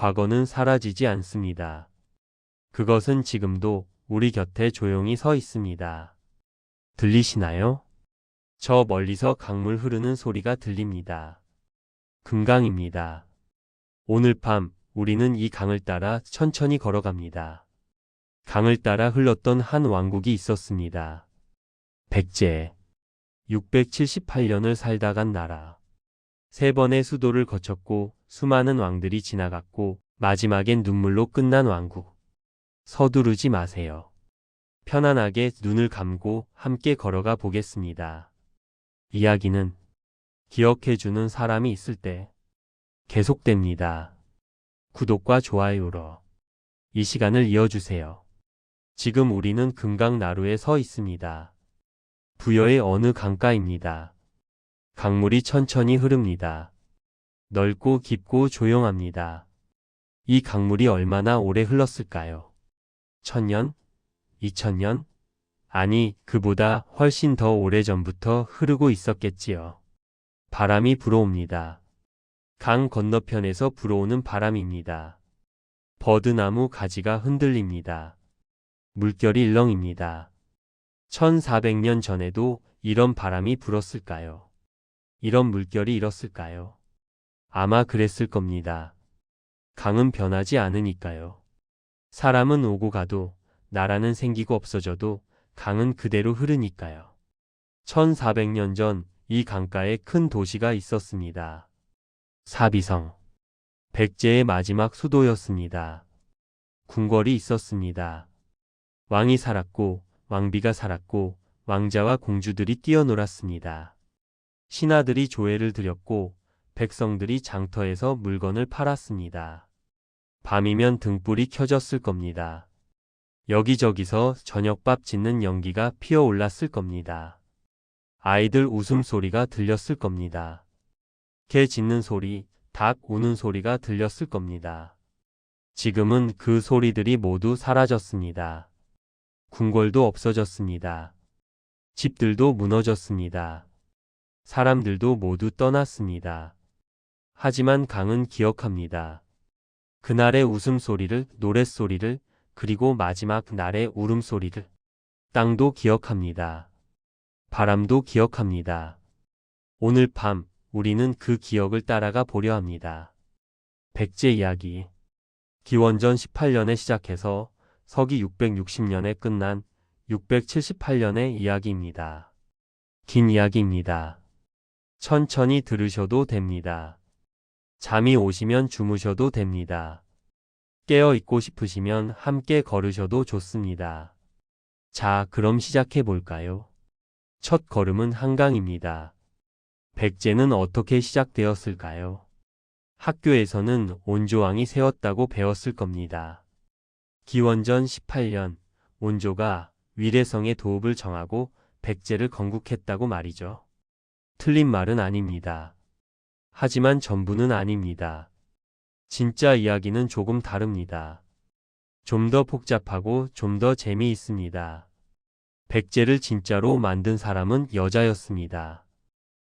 과거는 사라지지 않습니다. 그것은 지금도 우리 곁에 조용히 서 있습니다. 들리시나요? 저 멀리서 강물 흐르는 소리가 들립니다. 금강입니다. 오늘 밤 우리는 이 강을 따라 천천히 걸어갑니다. 강을 따라 흘렀던 한 왕국이 있었습니다. 백제. 678년을 살다 간 나라. 3번의 수도를 거쳤고 수많은 왕들이 지나갔고 마지막엔 눈물로 끝난 왕국. 서두르지 마세요. 편안하게 눈을 감고 함께 걸어가 보겠습니다. 이야기는 기억해주는 사람이 있을 때 계속됩니다. 구독과 좋아요로 이 시간을 이어주세요. 지금 우리는 금강나루에 서 있습니다. 부여의 어느 강가입니다. 강물이 천천히 흐릅니다. 넓고 깊고 조용합니다. 이 강물이 얼마나 오래 흘렀을까요? 1000년? 2000년? 아니, 그보다 훨씬 더 오래전부터 흐르고 있었겠지요. 바람이 불어옵니다. 강 건너편에서 불어오는 바람입니다. 버드나무 가지가 흔들립니다. 물결이 일렁입니다. 1400년 전에도 이런 바람이 불었을까요? 이런 물결이 일었을까요? 아마 그랬을 겁니다. 강은 변하지 않으니까요. 사람은 오고 가도, 나라는 생기고 없어져도 강은 그대로 흐르니까요. 1400년 전 이 강가에 큰 도시가 있었습니다. 사비성. 백제의 마지막 수도였습니다. 궁궐이 있었습니다. 왕이 살았고 왕비가 살았고 왕자와 공주들이 뛰어놀았습니다. 신하들이 조회를 드렸고 백성들이 장터에서 물건을 팔았습니다. 밤이면 등불이 켜졌을 겁니다. 여기저기서 저녁밥 짓는 연기가 피어올랐을 겁니다. 아이들 웃음소리가 들렸을 겁니다. 개 짖는 소리, 닭 우는 소리가 들렸을 겁니다. 지금은 그 소리들이 모두 사라졌습니다. 궁궐도 없어졌습니다. 집들도 무너졌습니다. 사람들도 모두 떠났습니다. 하지만 강은 기억합니다. 그날의 웃음소리를, 노랫소리를, 그리고 마지막 날의 울음소리를. 땅도 기억합니다. 바람도 기억합니다. 오늘 밤 우리는 그 기억을 따라가 보려 합니다. 백제 이야기. 기원전 18년에 시작해서 서기 660년에 끝난 678년의 이야기입니다. 긴 이야기입니다. 천천히 들으셔도 됩니다. 잠이 오시면 주무셔도 됩니다. 깨어 있고 싶으시면 함께 걸으셔도 좋습니다. 자, 그럼 시작해 볼까요? 첫 걸음은 한강입니다. 백제는 어떻게 시작되었을까요? 학교에서는 온조왕이 세웠다고 배웠을 겁니다. 기원전 18년, 온조가 위례성의 도읍을 정하고 백제를 건국했다고 말이죠. 틀린 말은 아닙니다. 하지만 전부는 아닙니다. 진짜 이야기는 조금 다릅니다. 좀 더 복잡하고 좀 더 재미있습니다. 백제를 진짜로 만든 사람은 여자였습니다.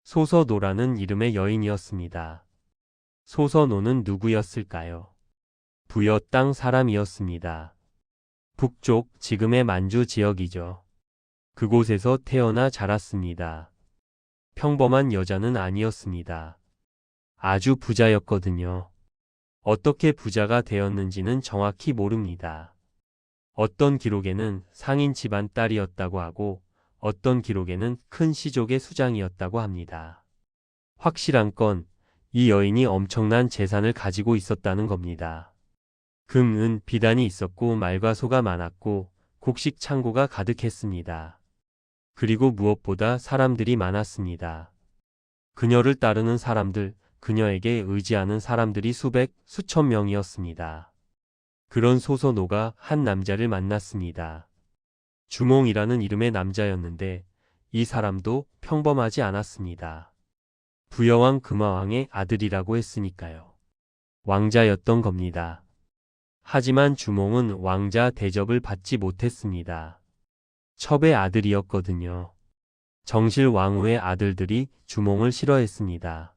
소서노라는 이름의 여인이었습니다. 소서노는 누구였을까요? 부여 땅 사람이었습니다. 북쪽, 지금의 만주 지역이죠. 그곳에서 태어나 자랐습니다. 평범한 여자는 아니었습니다. 아주 부자였거든요. 어떻게 부자가 되었는지는 정확히 모릅니다. 어떤 기록에는 상인 집안 딸이었다고 하고 어떤 기록에는 큰 시족의 수장이었다고 합니다. 확실한 건 이 여인이 엄청난 재산을 가지고 있었다는 겁니다. 금, 은, 비단이 있었고 말과 소가 많았고 곡식 창고가 가득했습니다. 그리고 무엇보다 사람들이 많았습니다. 그녀를 따르는 사람들, 그녀에게 의지하는 사람들이 수백, 수천 명이었습니다. 그런 소서노가 한 남자를 만났습니다. 주몽이라는 이름의 남자였는데 이 사람도 평범하지 않았습니다. 부여왕 금화왕의 아들이라고 했으니까요. 왕자였던 겁니다. 하지만 주몽은 왕자 대접을 받지 못했습니다. 첩의 아들이었거든요. 정실 왕후의 아들들이 주몽을 싫어했습니다.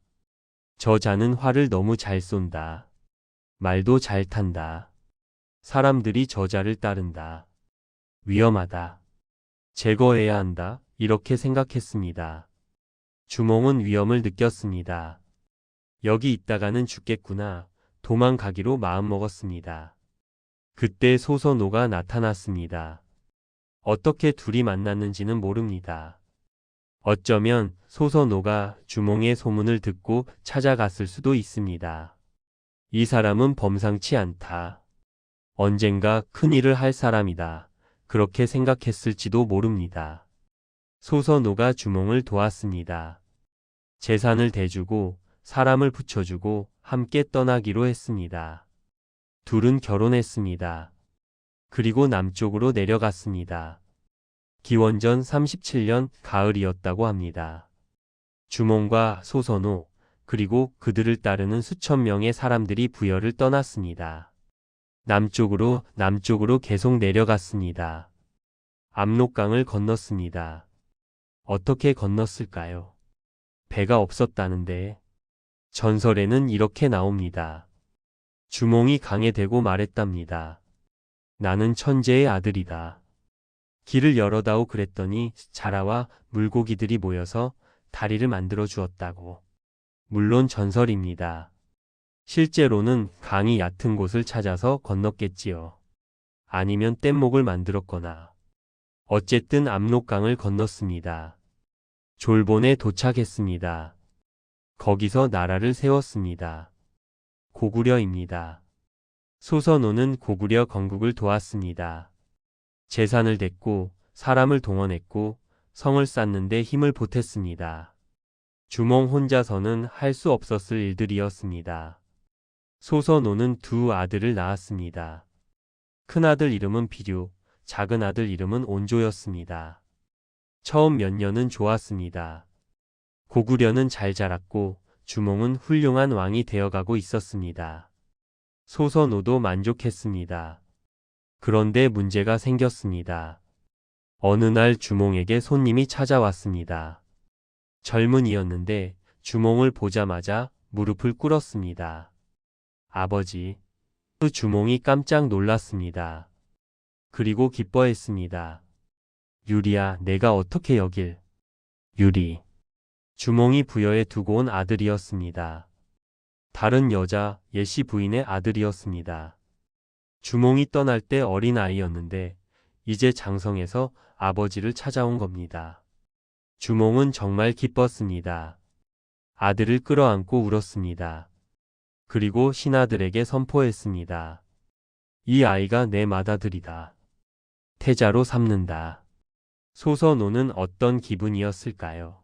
저 자는 활을 너무 잘 쏜다. 말도 잘 탄다. 사람들이 저자를 따른다. 위험하다. 제거해야 한다. 이렇게 생각했습니다. 주몽은 위험을 느꼈습니다. 여기 있다가는 죽겠구나. 도망가기로 마음먹었습니다. 그때 소선호가 나타났습니다. 어떻게 둘이 만났는지는 모릅니다. 어쩌면 소선호가 주몽의 소문을 듣고 찾아갔을 수도 있습니다. 이 사람은 범상치 않다. 언젠가 큰일을 할 사람이다. 그렇게 생각했을지도 모릅니다. 소선호가 주몽을 도왔습니다. 재산을 대주고 사람을 붙여주고 함께 떠나기로 했습니다. 둘은 결혼했습니다. 그리고 남쪽으로 내려갔습니다. 기원전 37년 가을이었다고 합니다. 주몽과 소선호 그리고 그들을 따르는 수천 명의 사람들이 부여를 떠났습니다. 남쪽으로 계속 내려갔습니다. 압록강을 건넜습니다. 어떻게 건넜을까요? 배가 없었다는데. 전설에는 이렇게 나옵니다. 주몽이 강에 대고 말했답니다. 나는 천재의 아들이다. 길을 열어다오 그랬더니 자라와 물고기들이 모여서 다리를 만들어 주었다고. 물론 전설입니다. 실제로는 강이 얕은 곳을 찾아서 건넜겠지요. 아니면 뗏목을 만들었거나. 어쨌든 압록강을 건넜습니다. 졸본에 도착했습니다. 거기서 나라를 세웠습니다. 고구려입니다. 소선호는 고구려 건국을 도왔습니다. 재산을 댔고 사람을 동원했고 성을 쌓는데 힘을 보탰습니다. 주몽 혼자서는 할 수 없었을 일들이었습니다. 소선호는 두 아들을 낳았습니다. 큰아들 이름은 비류, 작은아들 이름은 온조였습니다. 처음 몇 년은 좋았습니다. 고구려는 잘 자랐고 주몽은 훌륭한 왕이 되어가고 있었습니다. 소선호도 만족했습니다. 그런데 문제가 생겼습니다. 어느 날 주몽에게 손님이 찾아왔습니다. 젊은이였는데 주몽을 보자마자 무릎을 꿇었습니다. 아버지. 그 주몽이 깜짝 놀랐습니다. 그리고 기뻐했습니다. 유리야, 내가 어떻게 여길. 유리. 주몽이 부여에 두고 온 아들이었습니다. 다른 여자 예씨 부인의 아들이었습니다. 주몽이 떠날 때 어린 아이였는데 이제 장성해서 아버지를 찾아온 겁니다. 주몽은 정말 기뻤습니다. 아들을 끌어안고 울었습니다. 그리고 신하들에게 선포했습니다. 이 아이가 내 맏아들이다. 태자로 삼는다. 소선호는 어떤 기분이었을까요?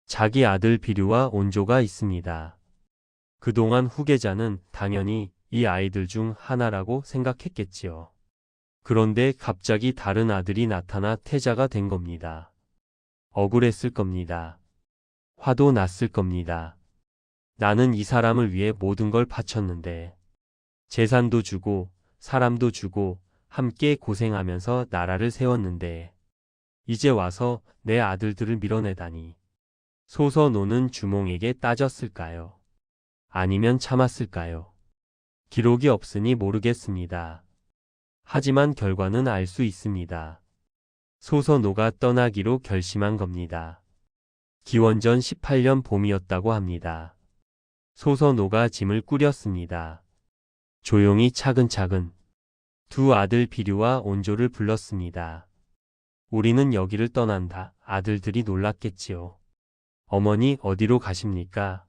자기 아들 비류와 온조가 있습니다. 그동안 후계자는 당연히 이 아이들 중 하나라고 생각했겠지요. 그런데 갑자기 다른 아들이 나타나 태자가 된 겁니다. 억울했을 겁니다. 화도 났을 겁니다. 나는 이 사람을 위해 모든 걸 바쳤는데 재산도 주고 사람도 주고 함께 고생하면서 나라를 세웠는데 이제 와서 내 아들들을 밀어내다니. 소선호는 주몽에게 따졌을까요? 아니면 참았을까요? 기록이 없으니 모르겠습니다. 하지만 결과는 알 수 있습니다. 소선호가 떠나기로 결심한 겁니다. 기원전 18년 봄이었다고 합니다. 소선호가 짐을 꾸렸습니다. 조용히 차근차근 두 아들 비류와 온조를 불렀습니다. 우리는 여기를 떠난다. 아들들이 놀랐겠지요. 어머니 어디로 가십니까?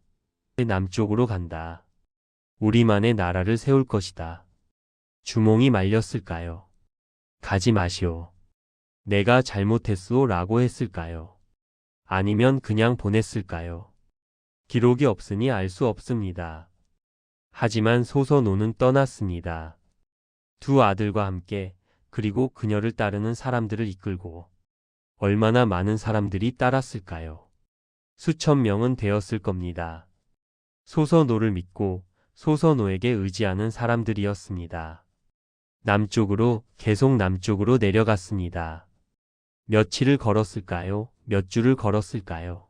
남쪽으로 간다. 우리만의 나라를 세울 것이다. 주몽이 말렸을까요? 가지 마시오. 내가 잘못했소 라고 했을까요? 아니면 그냥 보냈을까요? 기록이 없으니 알 수 없습니다. 하지만 소선호는 떠났습니다. 두 아들과 함께 그리고 그녀를 따르는 사람들을 이끌고 얼마나 많은 사람들이 따랐을까요? 수천 명은 되었을 겁니다. 소선호를 믿고 소선호에게 의지하는 사람들이었습니다. 남쪽으로 계속 남쪽으로 내려갔습니다. 며칠을 걸었을까요? 몇 주를 걸었을까요?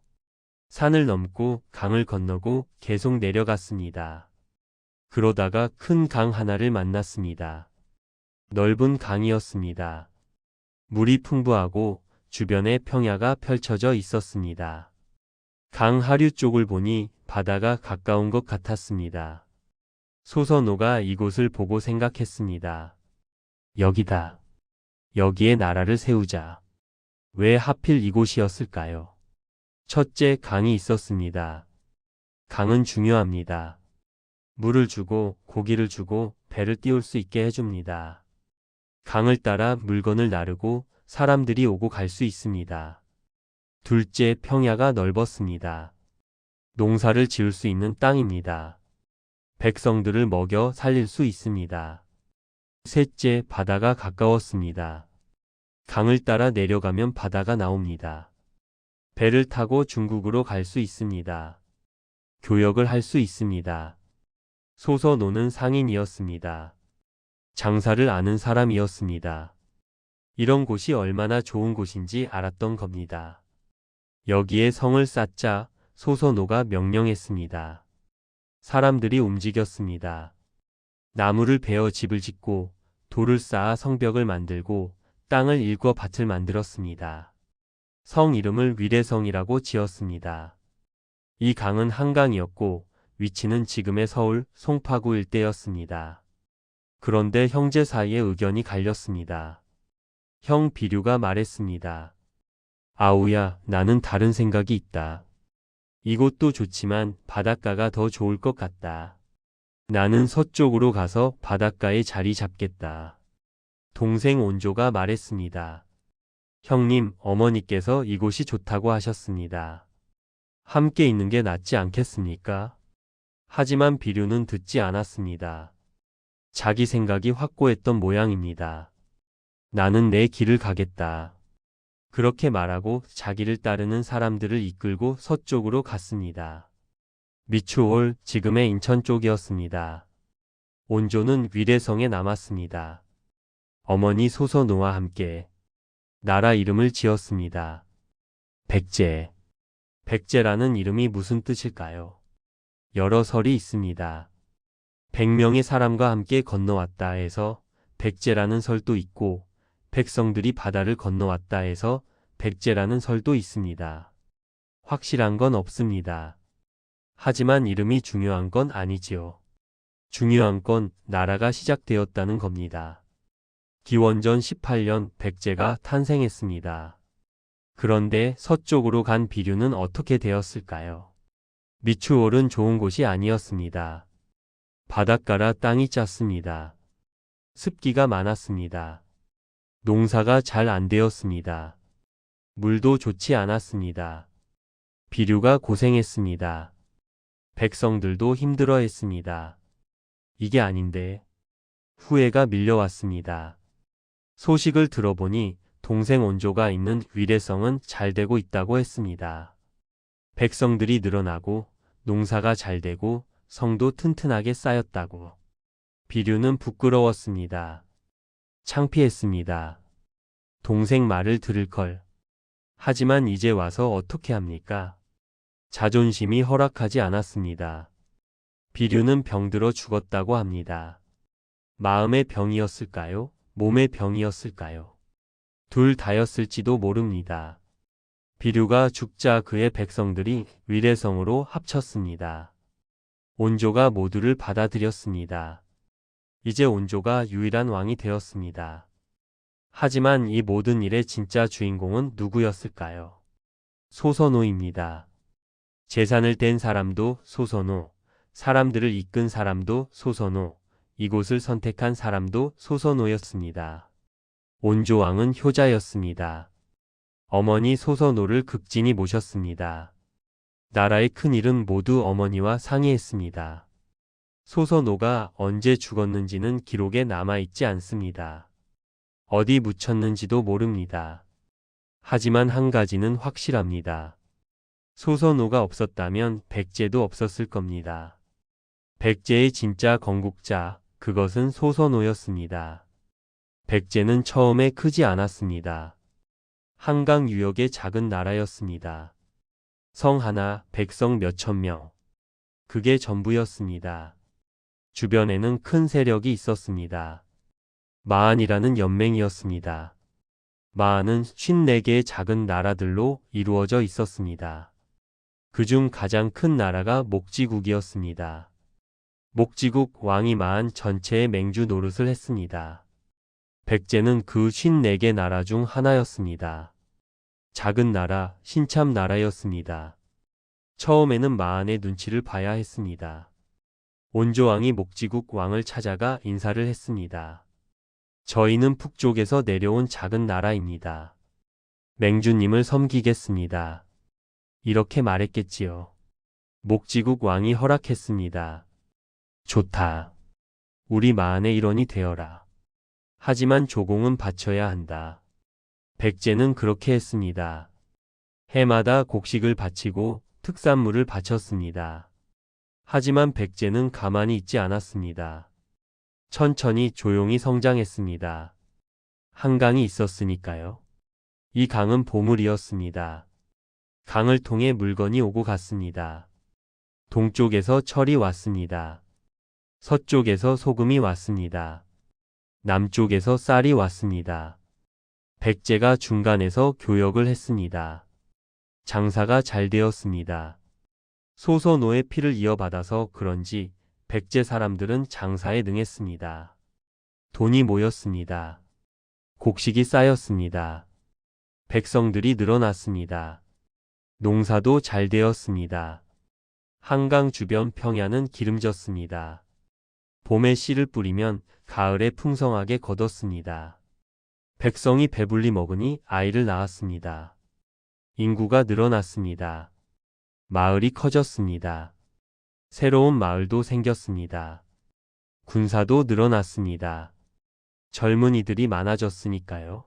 산을 넘고 강을 건너고 계속 내려갔습니다. 그러다가 큰 강 하나를 만났습니다. 넓은 강이었습니다. 물이 풍부하고 주변에 평야가 펼쳐져 있었습니다. 강 하류 쪽을 보니 바다가 가까운 것 같았습니다. 소선호가 이곳을 보고 생각했습니다. 여기다. 여기에 나라를 세우자. 왜 하필 이곳이었을까요? 첫째, 강이 있었습니다. 강은 중요합니다. 물을 주고 고기를 주고 배를 띄울 수 있게 해줍니다. 강을 따라 물건을 나르고 사람들이 오고 갈 수 있습니다. 둘째, 평야가 넓었습니다. 농사를 지을 수 있는 땅입니다. 백성들을 먹여 살릴 수 있습니다. 셋째, 바다가 가까웠습니다. 강을 따라 내려가면 바다가 나옵니다. 배를 타고 중국으로 갈 수 있습니다. 교역을 할 수 있습니다. 소선호는 상인이었습니다. 장사를 아는 사람이었습니다. 이런 곳이 얼마나 좋은 곳인지 알았던 겁니다. 여기에 성을 쌓자 소선호가 명령했습니다. 사람들이 움직였습니다. 나무를 베어 집을 짓고 돌을 쌓아 성벽을 만들고 땅을 일궈 밭을 만들었습니다. 성 이름을 위례성이라고 지었습니다. 이 강은 한강이었고 위치는 지금의 서울 송파구 일대였습니다. 그런데 형제 사이에 의견이 갈렸습니다. 형 비류가 말했습니다. 아우야, 나는 다른 생각이 있다. 이곳도 좋지만 바닷가가 더 좋을 것 같다. 나는 서쪽으로 가서 바닷가에 자리 잡겠다. 동생 온조가 말했습니다. 형님, 어머니께서 이곳이 좋다고 하셨습니다. 함께 있는 게 낫지 않겠습니까? 하지만 비류는 듣지 않았습니다. 자기 생각이 확고했던 모양입니다. 나는 내 길을 가겠다. 그렇게 말하고 자기를 따르는 사람들을 이끌고 서쪽으로 갔습니다. 미추홀, 지금의 인천 쪽이었습니다. 온조는 위례성에 남았습니다. 어머니 소선호와 함께 나라 이름을 지었습니다. 백제. 백제라는 이름이 무슨 뜻일까요? 여러 설이 있습니다. 100명의 사람과 함께 건너왔다 해서 백제라는 설도 있고 백성들이 바다를 건너왔다 해서 백제라는 설도 있습니다. 확실한 건 없습니다. 하지만 이름이 중요한 건 아니지요. 중요한 건 나라가 시작되었다는 겁니다. 기원전 18년 백제가 탄생했습니다. 그런데 서쪽으로 간 비류는 어떻게 되었을까요? 미추홀은 좋은 곳이 아니었습니다. 바닷가라 땅이 짰습니다. 습기가 많았습니다. 농사가 잘 안 되었습니다. 물도 좋지 않았습니다. 비류가 고생했습니다. 백성들도 힘들어했습니다. 이게 아닌데 후회가 밀려왔습니다. 소식을 들어보니 동생 온조가 있는 위례성은 잘 되고 있다고 했습니다. 백성들이 늘어나고 농사가 잘 되고 성도 튼튼하게 쌓였다고. 비류는 부끄러웠습니다. 창피했습니다. 동생 말을 들을 걸. 하지만 이제 와서 어떻게 합니까? 자존심이 허락하지 않았습니다. 비류는 병들어 죽었다고 합니다. 마음의 병이었을까요? 몸의 병이었을까요? 둘 다였을지도 모릅니다. 비류가 죽자 그의 백성들이 위례성으로 합쳤습니다. 온조가 모두를 받아들였습니다. 이제 온조가 유일한 왕이 되었습니다. 하지만 이 모든 일의 진짜 주인공은 누구였을까요? 소선호입니다. 재산을 댄 사람도 소선호, 사람들을 이끈 사람도 소선호, 이곳을 선택한 사람도 소선호였습니다. 온조왕은 효자였습니다. 어머니 소선호를 극진히 모셨습니다. 나라의 큰일은 모두 어머니와 상의했습니다. 소선호가 언제 죽었는지는 기록에 남아있지 않습니다. 어디 묻혔는지도 모릅니다. 하지만 한 가지는 확실합니다. 소선호가 없었다면 백제도 없었을 겁니다. 백제의 진짜 건국자, 그것은 소선호였습니다. 백제는 처음에 크지 않았습니다. 한강 유역의 작은 나라였습니다. 성 하나, 백성 몇천 명. 그게 전부였습니다. 주변에는 큰 세력이 있었습니다. 마한이라는 연맹이었습니다. 마한은 54개의 작은 나라들로 이루어져 있었습니다. 그중 가장 큰 나라가 목지국이었습니다. 목지국 왕이 마한 전체의 맹주 노릇을 했습니다. 백제는 그 54개 나라 중 하나였습니다. 작은 나라, 신참 나라였습니다. 처음에는 마한의 눈치를 봐야 했습니다. 온조왕이 목지국 왕을 찾아가 인사를 했습니다. 저희는 북쪽에서 내려온 작은 나라입니다. 맹주님을 섬기겠습니다. 이렇게 말했겠지요. 목지국 왕이 허락했습니다. 좋다. 우리 마한의 일원이 되어라. 하지만 조공은 바쳐야 한다. 백제는 그렇게 했습니다. 해마다 곡식을 바치고 특산물을 바쳤습니다. 하지만 백제는 가만히 있지 않았습니다. 천천히 조용히 성장했습니다. 한강이 있었으니까요. 이 강은 보물이었습니다. 강을 통해 물건이 오고 갔습니다. 동쪽에서 철이 왔습니다. 서쪽에서 소금이 왔습니다. 남쪽에서 쌀이 왔습니다. 백제가 중간에서 교역을 했습니다. 장사가 잘 되었습니다. 소선호의 피를 이어받아서 그런지 백제 사람들은 장사에 능했습니다. 돈이 모였습니다. 곡식이 쌓였습니다. 백성들이 늘어났습니다. 농사도 잘 되었습니다. 한강 주변 평야는 기름졌습니다. 봄에 씨를 뿌리면 가을에 풍성하게 거뒀습니다. 백성이 배불리 먹으니 아이를 낳았습니다. 인구가 늘어났습니다. 마을이 커졌습니다. 새로운 마을도 생겼습니다. 군사도 늘어났습니다. 젊은이들이 많아졌으니까요.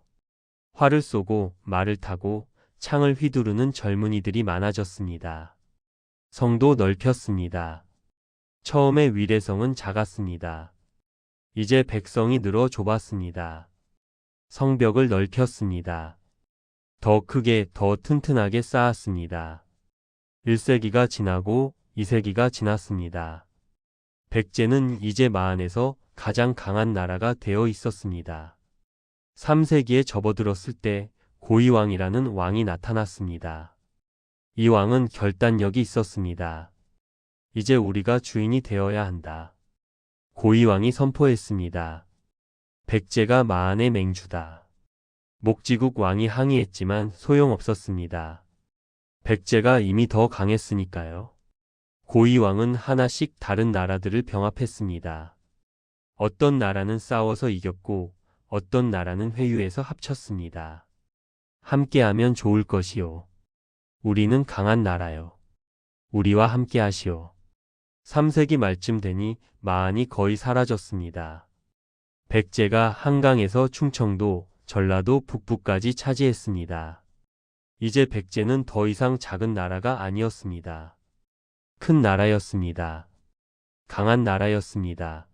활을 쏘고 말을 타고 창을 휘두르는 젊은이들이 많아졌습니다. 성도 넓혔습니다. 처음에 위례성은 작았습니다. 이제 백성이 늘어 좁았습니다. 성벽을 넓혔습니다. 더 크게 더 튼튼하게 쌓았습니다. 1세기가 지나고 2세기가 지났습니다. 백제는 이제 마한에서 가장 강한 나라가 되어 있었습니다. 3세기에 접어들었을 때 고이왕이라는 왕이 나타났습니다. 이 왕은 결단력이 있었습니다. 이제 우리가 주인이 되어야 한다. 고이왕이 선포했습니다. 백제가 마한의 맹주다. 목지국 왕이 항의했지만 소용없었습니다. 백제가 이미 더 강했으니까요. 고이왕은 하나씩 다른 나라들을 병합했습니다. 어떤 나라는 싸워서 이겼고 어떤 나라는 회유해서 합쳤습니다. 함께하면 좋을 것이요. 우리는 강한 나라요. 우리와 함께하시오. 3세기 말쯤 되니 마한이 거의 사라졌습니다. 백제가 한강에서 충청도, 전라도 북부까지 차지했습니다. 이제 백제는 더 이상 작은 나라가 아니었습니다. 큰 나라였습니다. 강한 나라였습니다.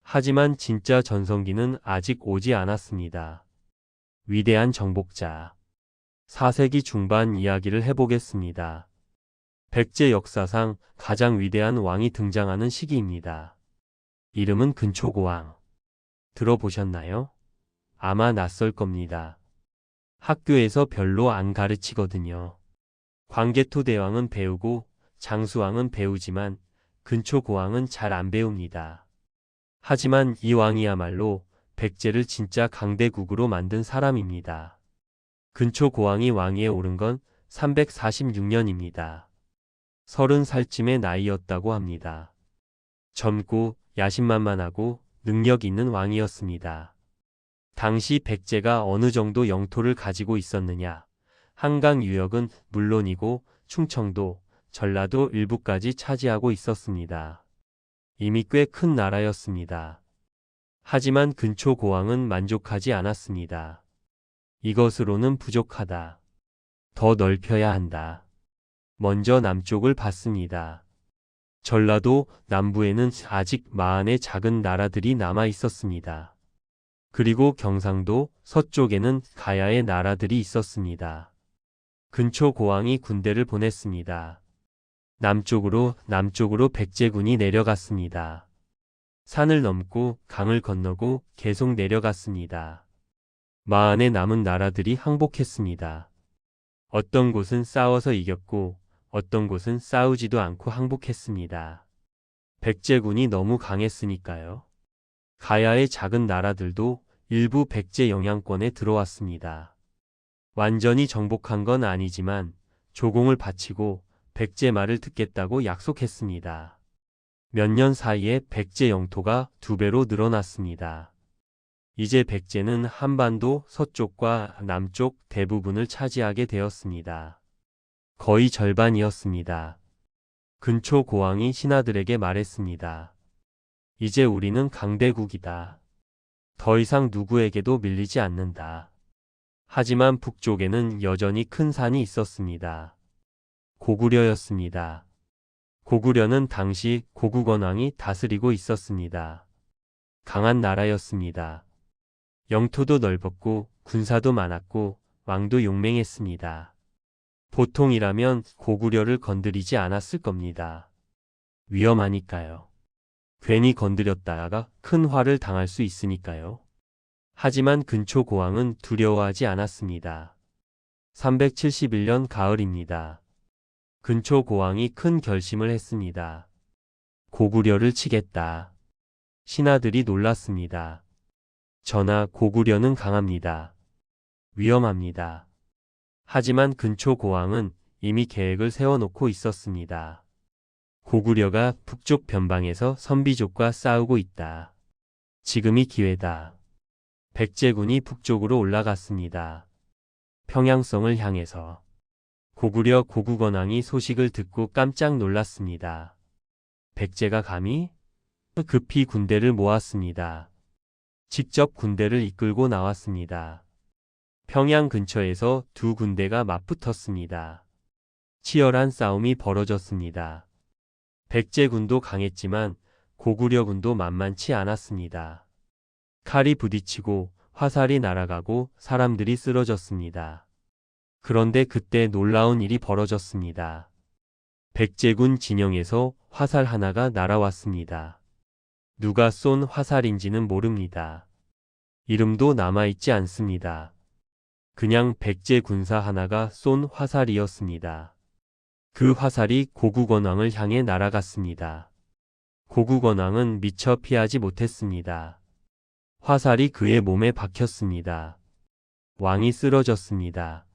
하지만 진짜 전성기는 아직 오지 않았습니다. 위대한 정복자. 4세기 중반 이야기를 해보겠습니다. 백제 역사상 가장 위대한 왕이 등장하는 시기입니다. 이름은 근초고왕. 들어보셨나요? 아마 낯설 겁니다. 학교에서 별로 안 가르치거든요. 광개토 대왕은 배우고 장수왕은 배우지만 근초고왕은 잘 안 배웁니다. 하지만 이 왕이야말로 백제를 진짜 강대국으로 만든 사람입니다. 근초고왕이 왕위에 오른 건 346년입니다. 30살쯤의 나이였다고 합니다. 젊고 야심만만하고 능력 있는 왕이었습니다. 당시 백제가 어느 정도 영토를 가지고 있었느냐? 한강 유역은 물론이고 충청도, 전라도 일부까지 차지하고 있었습니다. 이미 꽤 큰 나라였습니다. 하지만 근초고왕은 만족하지 않았습니다. 이것으로는 부족하다. 더 넓혀야 한다. 먼저 남쪽을 봤습니다. 전라도 남부에는 아직 마한의 작은 나라들이 남아 있었습니다. 그리고 경상도 서쪽에는 가야의 나라들이 있었습니다. 근초고왕이 군대를 보냈습니다. 남쪽으로 백제군이 내려갔습니다. 산을 넘고 강을 건너고 계속 내려갔습니다. 마안에 남은 나라들이 항복했습니다. 어떤 곳은 싸워서 이겼고 어떤 곳은 싸우지도 않고 항복했습니다. 백제군이 너무 강했으니까요. 가야의 작은 나라들도 일부 백제 영향권에 들어왔습니다. 완전히 정복한 건 아니지만 조공을 바치고 백제 말을 듣겠다고 약속했습니다. 몇 년 사이에 백제 영토가 2배로 늘어났습니다. 이제 백제는 한반도 서쪽과 남쪽 대부분을 차지하게 되었습니다. 거의 절반이었습니다. 근초 고왕이 신하들에게 말했습니다. 이제 우리는 강대국이다. 더 이상 누구에게도 밀리지 않는다. 하지만 북쪽에는 여전히 큰 산이 있었습니다. 고구려였습니다. 고구려는 당시 고구건왕이 다스리고 있었습니다. 강한 나라였습니다. 영토도 넓었고 군사도 많았고 왕도 용맹했습니다. 보통이라면 고구려를 건드리지 않았을 겁니다. 위험하니까요. 괜히 건드렸다가 큰 화를 당할 수 있으니까요. 하지만 근초 고왕은 두려워하지 않았습니다. 371년 가을입니다. 근초 고왕이 큰 결심을 했습니다. 고구려를 치겠다. 신하들이 놀랐습니다. 전하, 고구려는 강합니다. 위험합니다. 하지만 근초 고왕은 이미 계획을 세워놓고 있었습니다. 고구려가 북쪽 변방에서 선비족과 싸우고 있다. 지금이 기회다. 백제군이 북쪽으로 올라갔습니다. 평양성을 향해서. 고구려 고구건왕이 소식을 듣고 깜짝 놀랐습니다. 백제가 감히? 급히 군대를 모았습니다. 직접 군대를 이끌고 나왔습니다. 평양 근처에서 두 군대가 맞붙었습니다. 치열한 싸움이 벌어졌습니다. 백제군도 강했지만 고구려군도 만만치 않았습니다. 칼이 부딪히고 화살이 날아가고 사람들이 쓰러졌습니다. 그런데 그때 놀라운 일이 벌어졌습니다. 백제군 진영에서 화살 하나가 날아왔습니다. 누가 쏜 화살인지는 모릅니다. 이름도 남아있지 않습니다. 그냥 백제 군사 하나가 쏜 화살이었습니다. 그 화살이 고구건왕을 향해 날아갔습니다. 고구건왕은 미처 피하지 못했습니다. 화살이 그의 몸에 박혔습니다. 왕이 쓰러졌습니다.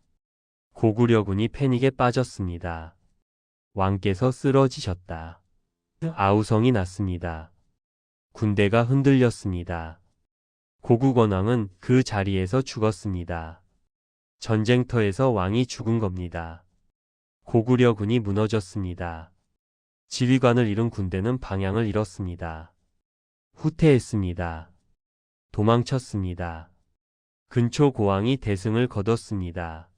고구려군이 패닉에 빠졌습니다. 왕께서 쓰러지셨다. 아우성이 났습니다. 군대가 흔들렸습니다. 고구건왕은 그 자리에서 죽었습니다. 전쟁터에서 왕이 죽은 겁니다. 고구려군이 무너졌습니다. 지휘관을 잃은 군대는 방향을 잃었습니다. 후퇴했습니다. 도망쳤습니다. 근초 고왕이 대승을 거뒀습니다.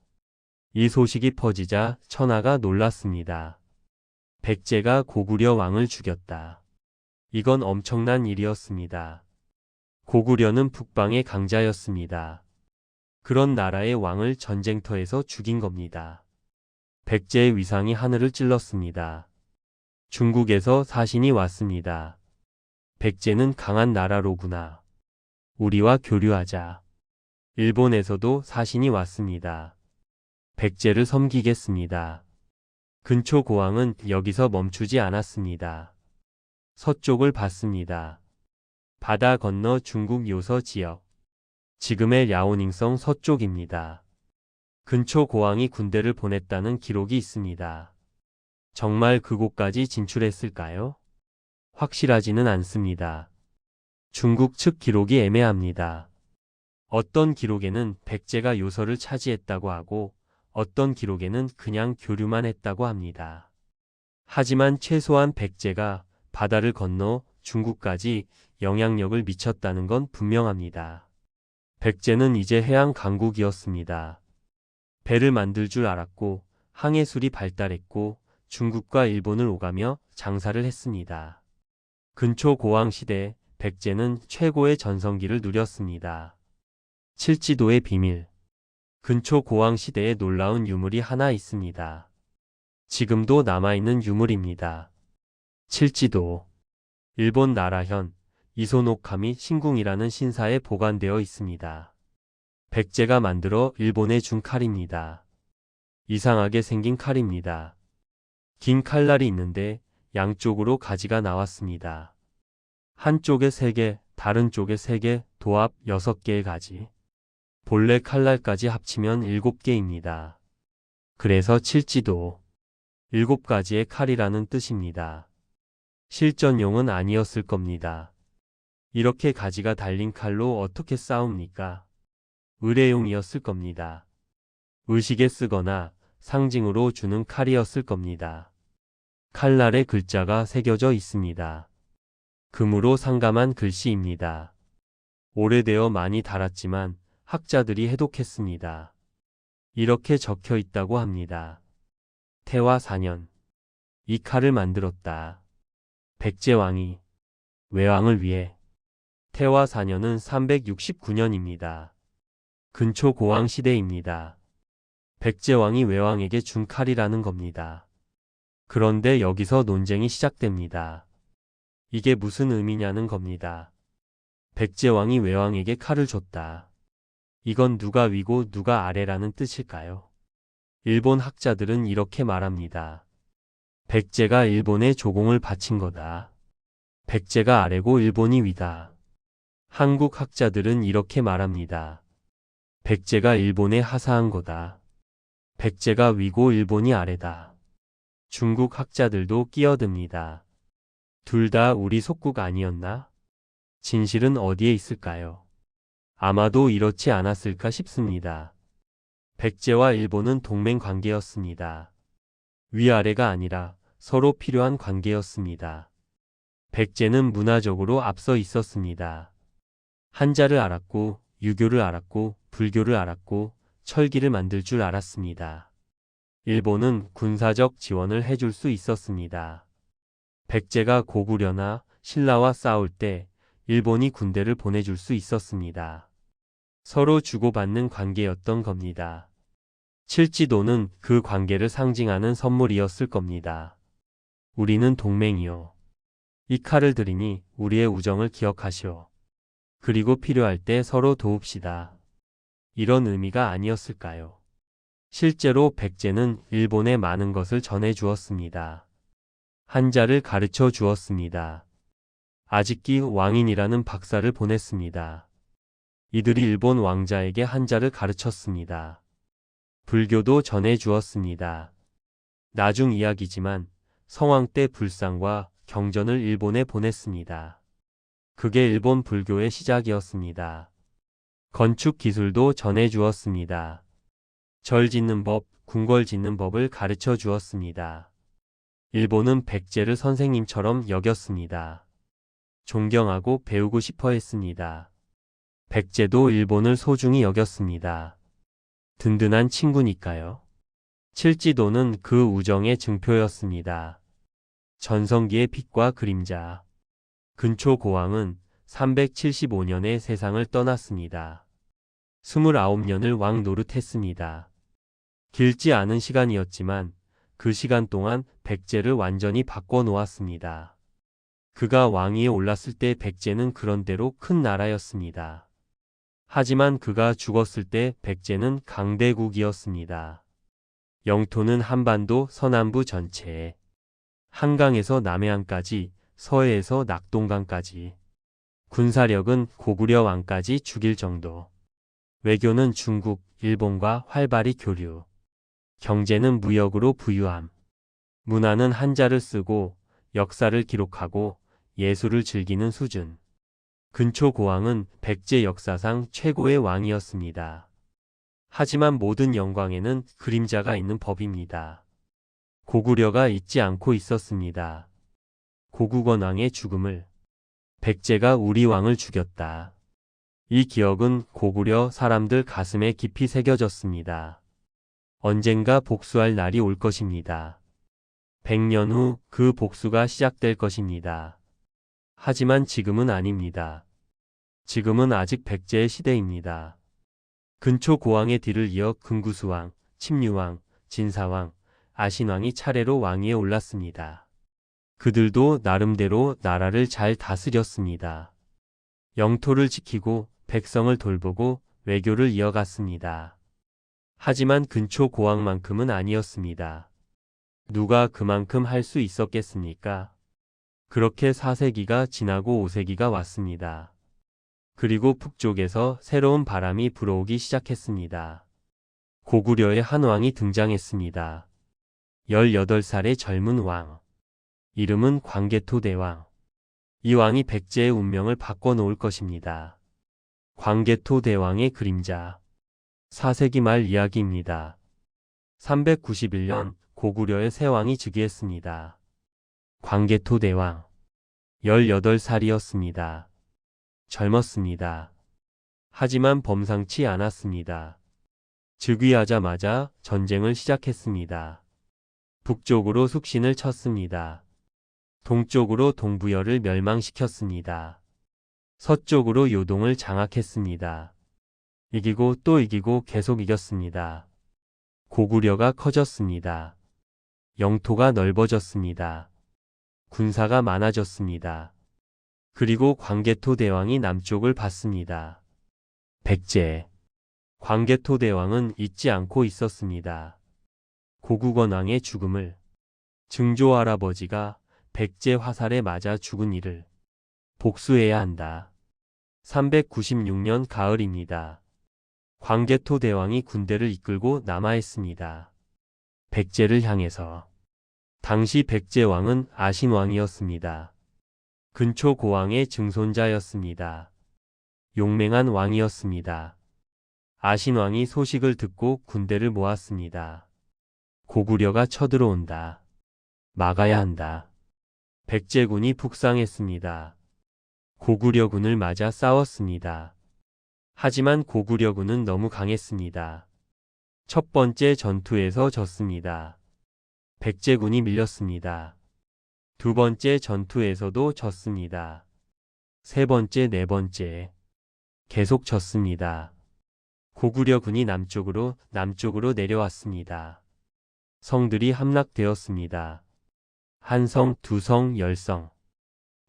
이 소식이 퍼지자 천하가 놀랐습니다. 백제가 고구려 왕을 죽였다. 이건 엄청난 일이었습니다. 고구려는 북방의 강자였습니다. 그런 나라의 왕을 전쟁터에서 죽인 겁니다. 백제의 위상이 하늘을 찔렀습니다. 중국에서 사신이 왔습니다. 백제는 강한 나라로구나. 우리와 교류하자. 일본에서도 사신이 왔습니다. 백제를 섬기겠습니다. 근초 고왕은 여기서 멈추지 않았습니다. 서쪽을 봤습니다. 바다 건너 중국 요서 지역. 지금의 랴오닝성 서쪽입니다. 근초 고왕이 군대를 보냈다는 기록이 있습니다. 정말 그곳까지 진출했을까요? 확실하지는 않습니다. 중국 측 기록이 애매합니다. 어떤 기록에는 백제가 요서를 차지했다고 하고 어떤 기록에는 그냥 교류만 했다고 합니다. 하지만 최소한 백제가 바다를 건너 중국까지 영향력을 미쳤다는 건 분명합니다. 백제는 이제 해양 강국이었습니다. 배를 만들 줄 알았고 항해술이 발달했고 중국과 일본을 오가며 장사를 했습니다. 근초 고왕 시대 백제는 최고의 전성기를 누렸습니다. 칠지도의 비밀. 근초 고왕 시대에 놀라운 유물이 하나 있습니다. 지금도 남아있는 유물입니다. 칠지도. 일본 나라현, 이소노카미 신궁이라는 신사에 보관되어 있습니다. 백제가 만들어 일본에 준 칼입니다. 이상하게 생긴 칼입니다. 긴 칼날이 있는데 양쪽으로 가지가 나왔습니다. 한쪽에 3개, 다른 쪽에 3개, 도합 6개의 가지. 본래 칼날까지 합치면 7개입니다. 그래서 칠지도 7가지의 칼이라는 뜻입니다. 실전용은 아니었을 겁니다. 이렇게 가지가 달린 칼로 어떻게 싸웁니까? 의뢰용이었을 겁니다. 의식에 쓰거나 상징으로 주는 칼이었을 겁니다. 칼날에 글자가 새겨져 있습니다. 금으로 상감한 글씨입니다. 오래되어 많이 닳았지만 학자들이 해독했습니다. 이렇게 적혀 있다고 합니다. 태화 4년. 이 칼을 만들었다. 백제왕이 외왕을 위해. 태화 4년은 369년입니다. 근초 고왕 시대입니다. 백제왕이 외왕에게 준 칼이라는 겁니다. 그런데 여기서 논쟁이 시작됩니다. 이게 무슨 의미냐는 겁니다. 백제왕이 외왕에게 칼을 줬다. 이건 누가 위고 누가 아래라는 뜻일까요? 일본 학자들은 이렇게 말합니다. 백제가 일본에 조공을 바친 거다. 백제가 아래고 일본이 위다. 한국 학자들은 이렇게 말합니다. 백제가 일본에 하사한 거다. 백제가 위고 일본이 아래다. 중국 학자들도 끼어듭니다. 둘 다 우리 속국 아니었나? 진실은 어디에 있을까요? 아마도 이렇지 않았을까 싶습니다. 백제와 일본은 동맹 관계였습니다. 위아래가 아니라 서로 필요한 관계였습니다. 백제는 문화적으로 앞서 있었습니다. 한자를 알았고, 유교를 알았고, 불교를 알았고, 철기를 만들 줄 알았습니다. 일본은 군사적 지원을 해줄 수 있었습니다. 백제가 고구려나 신라와 싸울 때 일본이 군대를 보내줄 수 있었습니다. 서로 주고받는 관계였던 겁니다. 칠지도는 그 관계를 상징하는 선물이었을 겁니다. 우리는 동맹이요. 이 칼을 드리니 우리의 우정을 기억하시오. 그리고 필요할 때 서로 도웁시다. 이런 의미가 아니었을까요? 실제로 백제는 일본에 많은 것을 전해 주었습니다. 한자를 가르쳐 주었습니다. 아직기 왕인이라는 박사를 보냈습니다. 이들이 일본 왕자에게 한자를 가르쳤습니다. 불교도 전해 주었습니다. 나중 이야기지만 성왕 때 불상과 경전을 일본에 보냈습니다. 그게 일본 불교의 시작이었습니다. 건축 기술도 전해 주었습니다. 절 짓는 법, 궁궐 짓는 법을 가르쳐 주었습니다. 일본은 백제를 선생님처럼 여겼습니다. 존경하고 배우고 싶어 했습니다. 백제도 일본을 소중히 여겼습니다. 든든한 친구니까요. 칠지도는 그 우정의 증표였습니다. 전성기의 빛과 그림자. 근초 고왕은 375년에 세상을 떠났습니다. 29년을 왕 노릇했습니다. 길지 않은 시간이었지만 그 시간 동안 백제를 완전히 바꿔놓았습니다. 그가 왕위에 올랐을 때 백제는 그런대로 큰 나라였습니다. 하지만 그가 죽었을 때 백제는 강대국이었습니다. 영토는 한반도 서남부 전체, 한강에서 남해안까지, 서해에서 낙동강까지, 군사력은 고구려 왕까지 죽일 정도, 외교는 중국, 일본과 활발히 교류, 경제는 무역으로 부유함, 문화는 한자를 쓰고 역사를 기록하고 예술을 즐기는 수준. 근초 고왕은 백제 역사상 최고의 왕이었습니다. 하지만 모든 영광에는 그림자가 있는 법입니다. 고구려가 잊지 않고 있었습니다. 고국원 왕의 죽음을. 백제가 우리 왕을 죽였다. 이 기억은 고구려 사람들 가슴에 깊이 새겨졌습니다. 언젠가 복수할 날이 올 것입니다. 100년 후 그 복수가 시작될 것입니다. 하지만 지금은 아닙니다. 지금은 아직 백제의 시대입니다. 근초 고왕의 뒤를 이어 금구수왕, 침류왕, 진사왕, 아신왕이 차례로 왕위에 올랐습니다. 그들도 나름대로 나라를 잘 다스렸습니다. 영토를 지키고 백성을 돌보고 외교를 이어갔습니다. 하지만 근초 고왕만큼은 아니었습니다. 누가 그만큼 할 수 있었겠습니까? 그렇게 4세기가 지나고 5세기가 왔습니다. 그리고 북쪽에서 새로운 바람이 불어오기 시작했습니다. 고구려의 한 왕이 등장했습니다. 18살의 젊은 왕. 이름은 광개토 대왕. 이 왕이 백제의 운명을 바꿔놓을 것입니다. 광개토 대왕의 그림자. 4세기 말 이야기입니다. 391년 고구려의 새 왕이 즉위했습니다. 광개토 대왕. 18살이었습니다. 젊었습니다. 하지만 범상치 않았습니다. 즉위하자마자 전쟁을 시작했습니다. 북쪽으로 숙신을 쳤습니다. 동쪽으로 동부여를 멸망시켰습니다. 서쪽으로 요동을 장악했습니다. 이기고 또 이기고 계속 이겼습니다. 고구려가 커졌습니다. 영토가 넓어졌습니다. 군사가 많아졌습니다. 그리고 광개토 대왕이 남쪽을 봤습니다. 백제. 광개토 대왕은 잊지 않고 있었습니다. 고국원 왕의 죽음을. 증조 할아버지가 백제 화살에 맞아 죽은 일을 복수해야 한다. 396년 가을입니다. 광개토 대왕이 군대를 이끌고 남하했습니다. 백제를 향해서. 당시 백제 왕은 아신 왕이었습니다. 근초 고왕의 증손자였습니다. 용맹한 왕이었습니다. 아신 왕이 소식을 듣고 군대를 모았습니다. 고구려가 쳐들어온다. 막아야 한다. 백제군이 북상했습니다. 고구려군을 맞아 싸웠습니다. 하지만 고구려군은 너무 강했습니다. 첫 번째 전투에서 졌습니다. 백제군이 밀렸습니다. 두 번째 전투에서도 졌습니다. 세 번째, 네 번째. 계속 졌습니다. 고구려군이 남쪽으로 내려왔습니다. 성들이 함락되었습니다. 한 성, 두 성, 10성.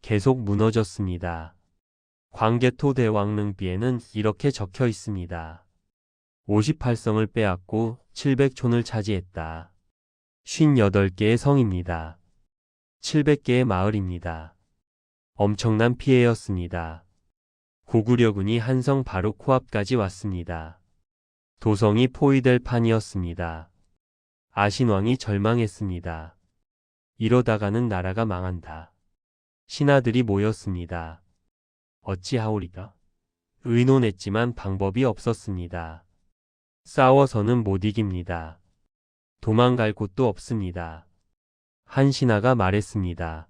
계속 무너졌습니다. 광개토 대왕릉비에는 이렇게 적혀 있습니다. 58성을 빼앗고 700촌을 차지했다. 58개의 성입니다. 700개의 마을입니다. 엄청난 피해였습니다. 고구려군이 한성 바로 코앞까지 왔습니다. 도성이 포위될 판이었습니다. 아신왕이 절망했습니다. 이러다가는 나라가 망한다. 신하들이 모였습니다. 어찌하오리까? 의논했지만 방법이 없었습니다. 싸워서는 못 이깁니다. 도망갈 곳도 없습니다. 한 신하가 말했습니다.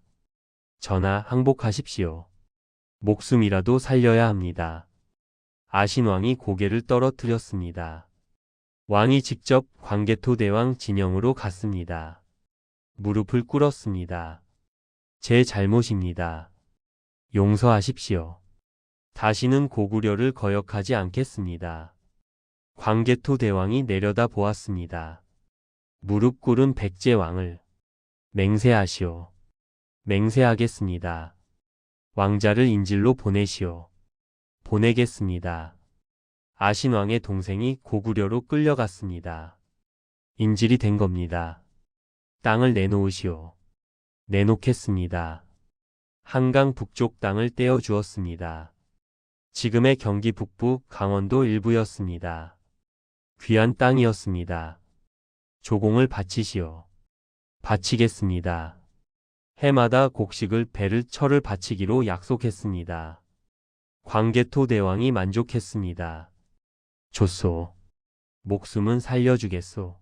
전하, 항복하십시오. 목숨이라도 살려야 합니다. 아신왕이 고개를 떨어뜨렸습니다. 왕이 직접 광개토 대왕 진영으로 갔습니다. 무릎을 꿇었습니다. 제 잘못입니다. 용서하십시오. 다시는 고구려를 거역하지 않겠습니다. 광개토 대왕이 내려다 보았습니다. 무릎 꿇은 백제 왕을. 맹세하시오. 맹세하겠습니다. 왕자를 인질로 보내시오. 보내겠습니다. 아신왕의 동생이 고구려로 끌려갔습니다. 인질이 된 겁니다. 땅을 내놓으시오. 내놓겠습니다. 한강 북쪽 땅을 떼어 주었습니다. 지금의 경기 북부 강원도 일부였습니다. 귀한 땅이었습니다. 조공을 바치시오. 바치겠습니다. 해마다 곡식을 배를 철을 바치기로 약속했습니다. 광개토 대왕이 만족했습니다. 좋소. 목숨은 살려주겠소.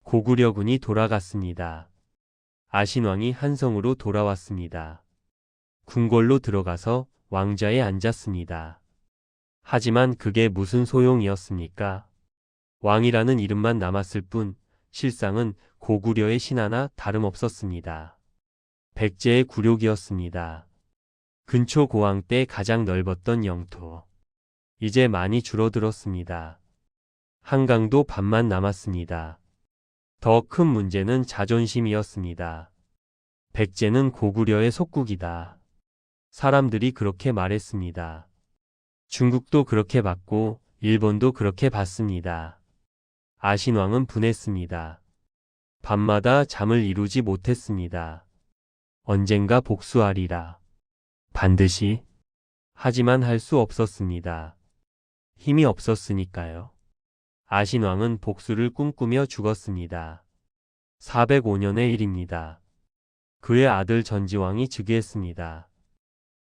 고구려군이 돌아갔습니다. 아신왕이 한성으로 돌아왔습니다. 궁궐로 들어가서 왕좌에 앉았습니다. 하지만 그게 무슨 소용이었습니까? 왕이라는 이름만 남았을 뿐 실상은 고구려의 신하나 다름없었습니다. 백제의 굴욕이었습니다. 근초 고왕 때 가장 넓었던 영토. 이제 많이 줄어들었습니다. 한강도 반만 남았습니다. 더 큰 문제는 자존심이었습니다. 백제는 고구려의 속국이다. 사람들이 그렇게 말했습니다. 중국도 그렇게 받고 일본도 그렇게 받습니다. 아신왕은 분했습니다. 밤마다 잠을 이루지 못했습니다. 언젠가 복수하리라. 반드시. 하지만 할 수 없었습니다. 힘이 없었으니까요. 아신왕은 복수를 꿈꾸며 죽었습니다. 405년의 일입니다. 그의 아들 전지왕이 즉위했습니다.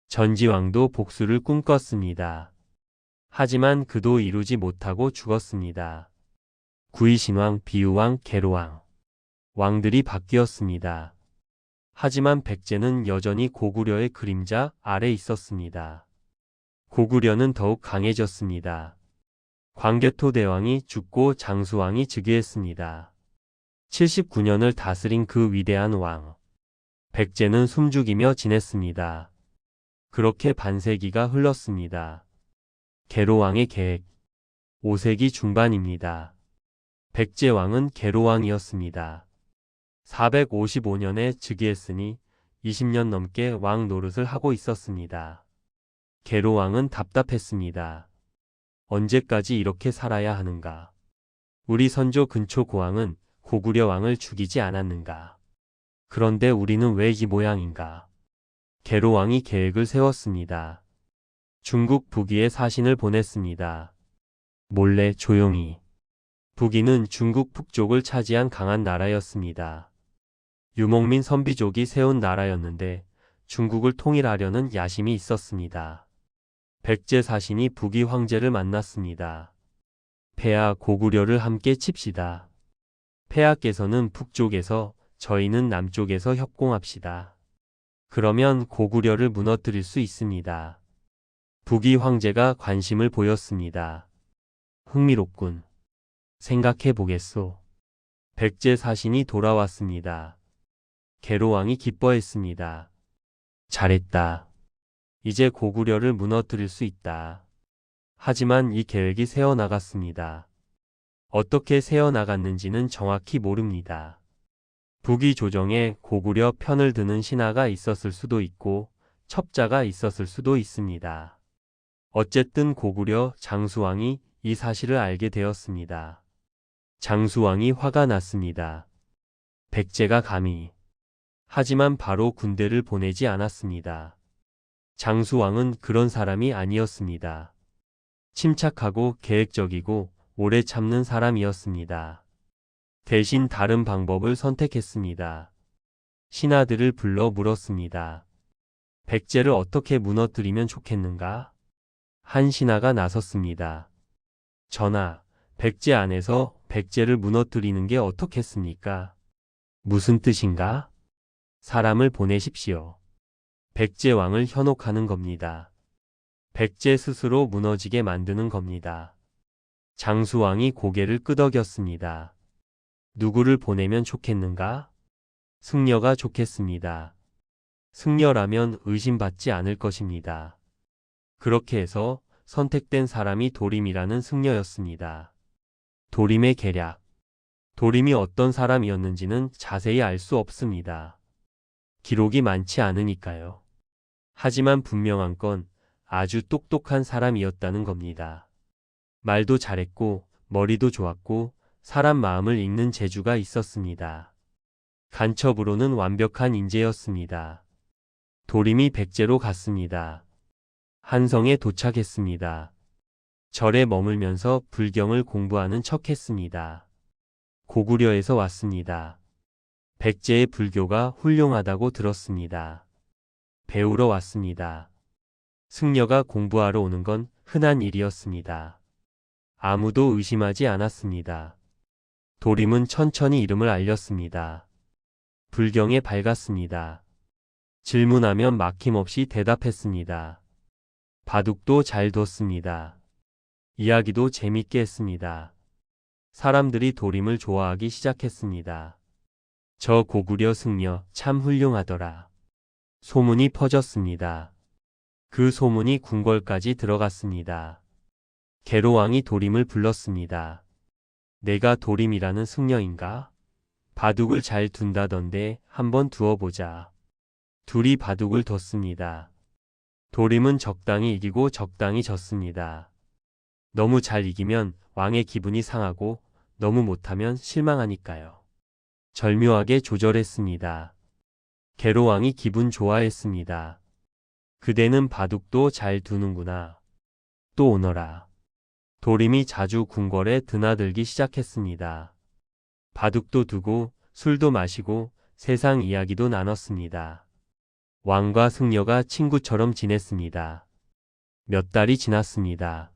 전지왕도 복수를 꿈꿨습니다. 하지만 그도 이루지 못하고 죽었습니다. 구이신왕, 비유왕, 계로왕. 왕들이 바뀌었습니다. 하지만 백제는 여전히 고구려의 그림자 아래 있었습니다. 고구려는 더욱 강해졌습니다. 광개토 대왕이 죽고 장수왕이 즉위했습니다. 79년을 다스린 그 위대한 왕. 백제는 숨죽이며 지냈습니다. 그렇게 반세기가 흘렀습니다. 계로왕의 계획. 5세기 중반입니다. 백제왕은 계로왕이었습니다. 455년에 즉위했으니 20년 넘게 왕 노릇을 하고 있었습니다. 계로왕은 답답했습니다. 언제까지 이렇게 살아야 하는가? 우리 선조 근초 고왕은 고구려 왕을 죽이지 않았는가? 그런데 우리는 왜 이 모양인가? 계로왕이 계획을 세웠습니다. 중국 북위에 사신을 보냈습니다. 몰래 조용히. 북위는 중국 북쪽을 차지한 강한 나라였습니다. 유목민 선비족이 세운 나라였는데 중국을 통일하려는 야심이 있었습니다. 백제 사신이 북위 황제를 만났습니다. 폐하 고구려를 함께 칩시다. 폐하께서는 북쪽에서 저희는 남쪽에서 협공합시다. 그러면 고구려를 무너뜨릴 수 있습니다. 북위 황제가 관심을 보였습니다. 흥미롭군. 생각해 보겠소. 백제 사신이 돌아왔습니다. 계로왕이 기뻐했습니다. 잘했다. 이제 고구려를 무너뜨릴 수 있다. 하지만 이 계획이 새어나갔습니다. 어떻게 새어나갔는지는 정확히 모릅니다. 북위 조정에 고구려 편을 드는 신하가 있었을 수도 있고 첩자가 있었을 수도 있습니다. 어쨌든 고구려 장수왕이 이 사실을 알게 되었습니다. 장수왕이 화가 났습니다. 백제가 감히. 하지만 바로 군대를 보내지 않았습니다. 장수왕은 그런 사람이 아니었습니다. 침착하고 계획적이고 오래 참는 사람이었습니다. 대신 다른 방법을 선택했습니다. 신하들을 불러 물었습니다. 백제를 어떻게 무너뜨리면 좋겠는가? 한 신하가 나섰습니다. 전하, 백제 안에서 백제를 무너뜨리는 게 어떻겠습니까? 무슨 뜻인가? 사람을 보내십시오. 백제 왕을 현혹하는 겁니다. 백제 스스로 무너지게 만드는 겁니다. 장수왕이 고개를 끄덕였습니다. 누구를 보내면 좋겠는가? 승려가 좋겠습니다. 승려라면 의심받지 않을 것입니다. 그렇게 해서 선택된 사람이 도림이라는 승려였습니다. 도림의 계략. 도림이 어떤 사람이었는지는 자세히 알 수 없습니다. 기록이 많지 않으니까요. 하지만 분명한 건 아주 똑똑한 사람이었다는 겁니다. 말도 잘했고 머리도 좋았고 사람 마음을 읽는 재주가 있었습니다. 간첩으로는 완벽한 인재였습니다. 도림이 백제로 갔습니다. 한성에 도착했습니다. 절에 머물면서 불경을 공부하는 척했습니다. 고구려에서 왔습니다. 백제의 불교가 훌륭하다고 들었습니다. 배우러 왔습니다. 승려가 공부하러 오는 건 흔한 일이었습니다. 아무도 의심하지 않았습니다. 도림은 천천히 이름을 알렸습니다. 불경에 밝았습니다. 질문하면 막힘없이 대답했습니다. 바둑도 잘 뒀습니다. 이야기도 재밌게 했습니다. 사람들이 도림을 좋아하기 시작했습니다. 저 고구려 승려 참 훌륭하더라. 소문이 퍼졌습니다. 그 소문이 궁궐까지 들어갔습니다. 계로왕이 도림을 불렀습니다. 내가 도림이라는 승려인가? 바둑을 잘 둔다던데 한번 두어보자. 둘이 바둑을 뒀습니다. 도림은 적당히 이기고 적당히 졌습니다. 너무 잘 이기면 왕의 기분이 상하고 너무 못하면 실망하니까요. 절묘하게 조절했습니다. 계로왕이 기분 좋아했습니다. 그대는 바둑도 잘 두는구나. 또 오너라. 도림이 자주 궁궐에 드나들기 시작했습니다. 바둑도 두고 술도 마시고 세상 이야기도 나눴습니다. 왕과 승려가 친구처럼 지냈습니다. 몇 달이 지났습니다.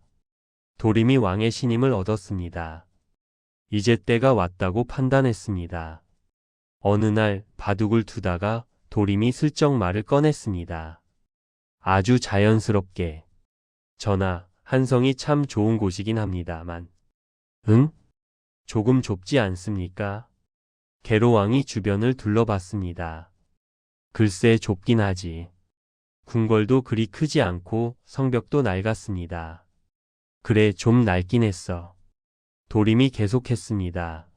도림이 왕의 신임을 얻었습니다. 이제 때가 왔다고 판단했습니다. 어느 날 바둑을 두다가 도림이 슬쩍 말을 꺼냈습니다. 아주 자연스럽게. 전하, 한성이 참 좋은 곳이긴 합니다만. 응? 조금 좁지 않습니까? 계로왕이 주변을 둘러봤습니다. 글쎄 좁긴 하지. 궁궐도 그리 크지 않고 성벽도 낡았습니다. 그래 좀 낡긴 했어. 도림이 계속했습니다.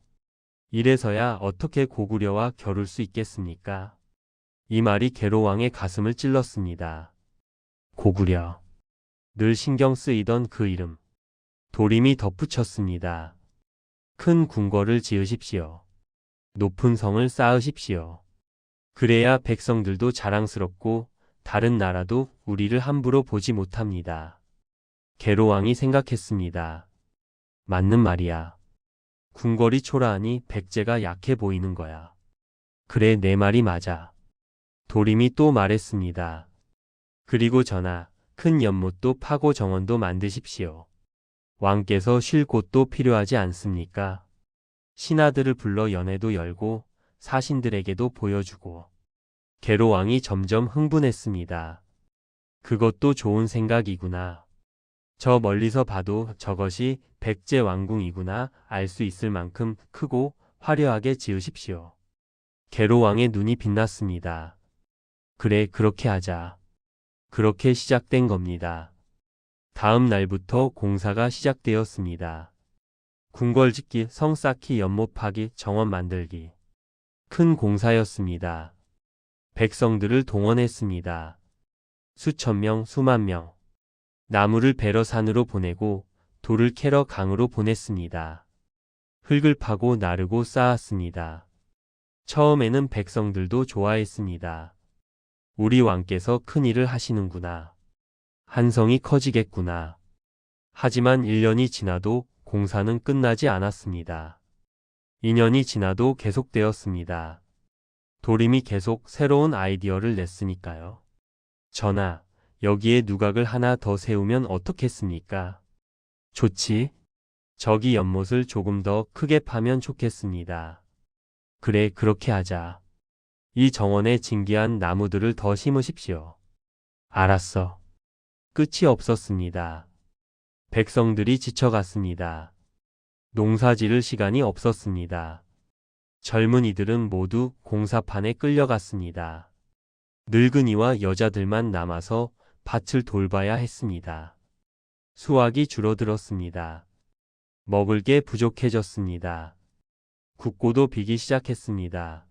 이래서야 어떻게 고구려와 겨룰 수 있겠습니까? 이 말이 계로왕의 가슴을 찔렀습니다. 고구려. 늘 신경 쓰이던 그 이름. 도림이 덧붙였습니다. 큰 궁궐을 지으십시오. 높은 성을 쌓으십시오. 그래야 백성들도 자랑스럽고 다른 나라도 우리를 함부로 보지 못합니다. 계로왕이 생각했습니다. 맞는 말이야. 궁궐이 초라하니 백제가 약해 보이는 거야. 그래 내 말이 맞아. 도림이 또 말했습니다. 그리고 전하, 큰 연못도 파고 정원도 만드십시오. 왕께서 쉴 곳도 필요하지 않습니까? 신하들을 불러 연회도 열고 사신들에게도 보여주고. 계로왕이 점점 흥분했습니다. 그것도 좋은 생각이구나. 저 멀리서 봐도 저것이 백제 왕궁이구나 알 수 있을 만큼 크고 화려하게 지으십시오. 계로왕의 눈이 빛났습니다. 그래 그렇게 하자. 그렇게 시작된 겁니다. 다음 날부터 공사가 시작되었습니다. 궁궐 짓기, 성 쌓기, 연못 파기, 정원 만들기. 큰 공사였습니다. 백성들을 동원했습니다. 수천 명, 수만 명. 나무를 베러 산으로 보내고 돌을 캐러 강으로 보냈습니다. 흙을 파고 나르고 쌓았습니다. 처음에는 백성들도 좋아했습니다. 우리 왕께서 큰 일을 하시는구나. 한성이 커지겠구나. 하지만 1년이 지나도 공사는 끝나지 않았습니다. 2년이 지나도 계속되었습니다. 도림이 계속 새로운 아이디어를 냈으니까요. 전하, 여기에 누각을 하나 더 세우면 어떻겠습니까? 좋지. 저기 연못을 조금 더 크게 파면 좋겠습니다. 그래, 그렇게 하자. 이 정원에 진귀한 나무들을 더 심으십시오. 알았어. 끝이 없었습니다. 백성들이 지쳐갔습니다. 농사 지를 시간이 없었습니다. 젊은이들은 모두 공사판에 끌려갔습니다. 늙은이와 여자들만 남아서 밭을 돌봐야 했습니다. 수확이 줄어들었습니다. 먹을 게 부족해졌습니다. 국고도 비기 시작했습니다.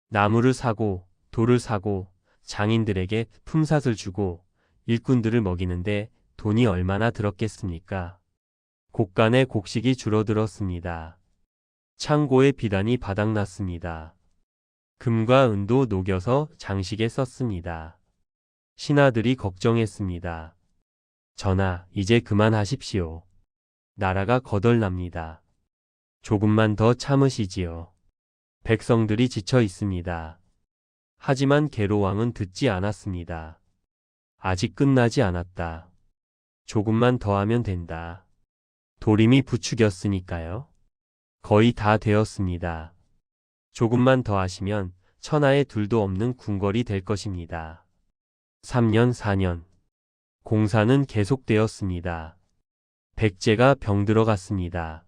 나무를 사고 돌을 사고 장인들에게 품삯을 주고 일꾼들을 먹이는데 돈이 얼마나 들었겠습니까? 곡간의 곡식이 줄어들었습니다. 창고의 비단이 바닥났습니다. 금과 은도 녹여서 장식에 썼습니다. 신하들이 걱정했습니다. 전하, 이제 그만하십시오. 나라가 거덜납니다. 조금만 더 참으시지요. 백성들이 지쳐 있습니다. 하지만 계로왕은 듣지 않았습니다. 아직 끝나지 않았다. 조금만 더 하면 된다. 도림이 부추겼으니까요. 거의 다 되었습니다. 조금만 더 하시면 천하에 둘도 없는 궁궐이 될 것입니다. 3년, 4년. 공사는 계속되었습니다. 백제가 병들어갔습니다.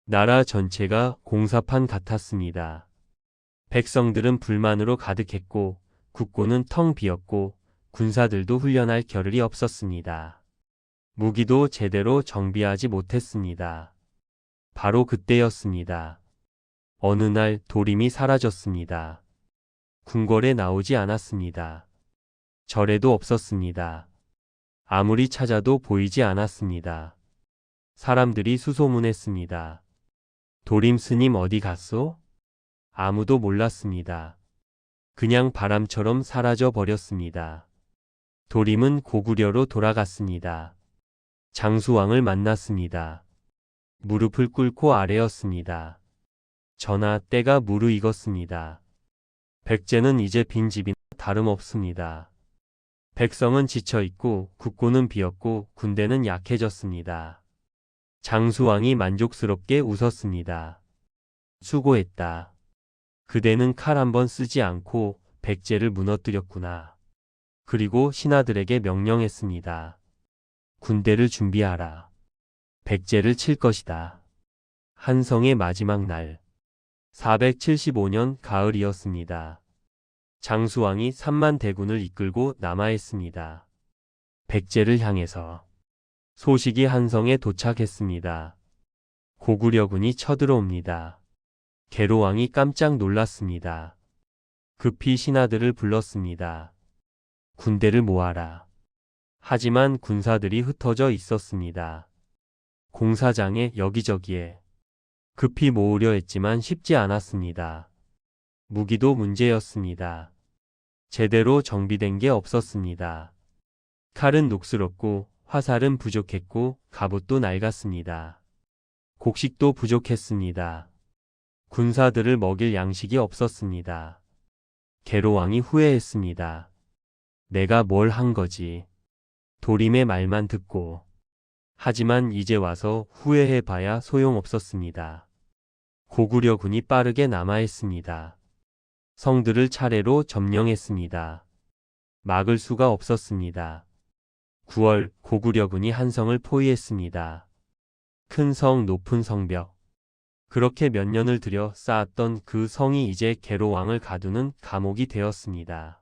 나라 전체가 공사판 같았습니다. 백성들은 불만으로 가득했고 국고는 텅 비었고 군사들도 훈련할 겨를이 없었습니다. 무기도 제대로 정비하지 못했습니다. 바로 그때였습니다. 어느 날 도림이 사라졌습니다. 궁궐에 나오지 않았습니다. 절에도 없었습니다. 아무리 찾아도 보이지 않았습니다. 사람들이 수소문했습니다. 도림 스님 어디 갔소? 아무도 몰랐습니다. 그냥 바람처럼 사라져 버렸습니다. 도림은 고구려로 돌아갔습니다. 장수왕을 만났습니다. 무릎을 꿇고 아뢰었습니다. 전하, 때가 무르익었습니다. 백제는 이제 빈집이나 다름없습니다. 백성은 지쳐있고 국고는 비었고 군대는 약해졌습니다. 장수왕이 만족스럽게 웃었습니다. 수고했다. 그대는 칼 한 번 쓰지 않고 백제를 무너뜨렸구나. 그리고 신하들에게 명령했습니다. 군대를 준비하라. 백제를 칠 것이다. 한성의 마지막 날 475년 가을이었습니다. 장수왕이 3만 대군을 이끌고 남하했습니다. 백제를 향해서 소식이 한성에 도착했습니다. 고구려군이 쳐들어옵니다. 계로왕이 깜짝 놀랐습니다. 급히 신하들을 불렀습니다. 군대를 모아라. 하지만 군사들이 흩어져 있었습니다. 공사장에 여기저기에 급히 모으려 했지만 쉽지 않았습니다. 무기도 문제였습니다. 제대로 정비된 게 없었습니다. 칼은 녹슬었고 화살은 부족했고 갑옷도 낡았습니다. 곡식도 부족했습니다. 군사들을 먹일 양식이 없었습니다. 계로왕이 후회했습니다. 내가 뭘 한 거지. 도림의 말만 듣고. 하지만 이제 와서 후회해봐야 소용없었습니다. 고구려군이 빠르게 남하했습니다. 성들을 차례로 점령했습니다. 막을 수가 없었습니다. 9월 고구려군이 한성을 포위했습니다. 큰 성, 높은 성벽. 그렇게 몇 년을 들여 쌓았던 그 성이 이제 계로왕을 가두는 감옥이 되었습니다.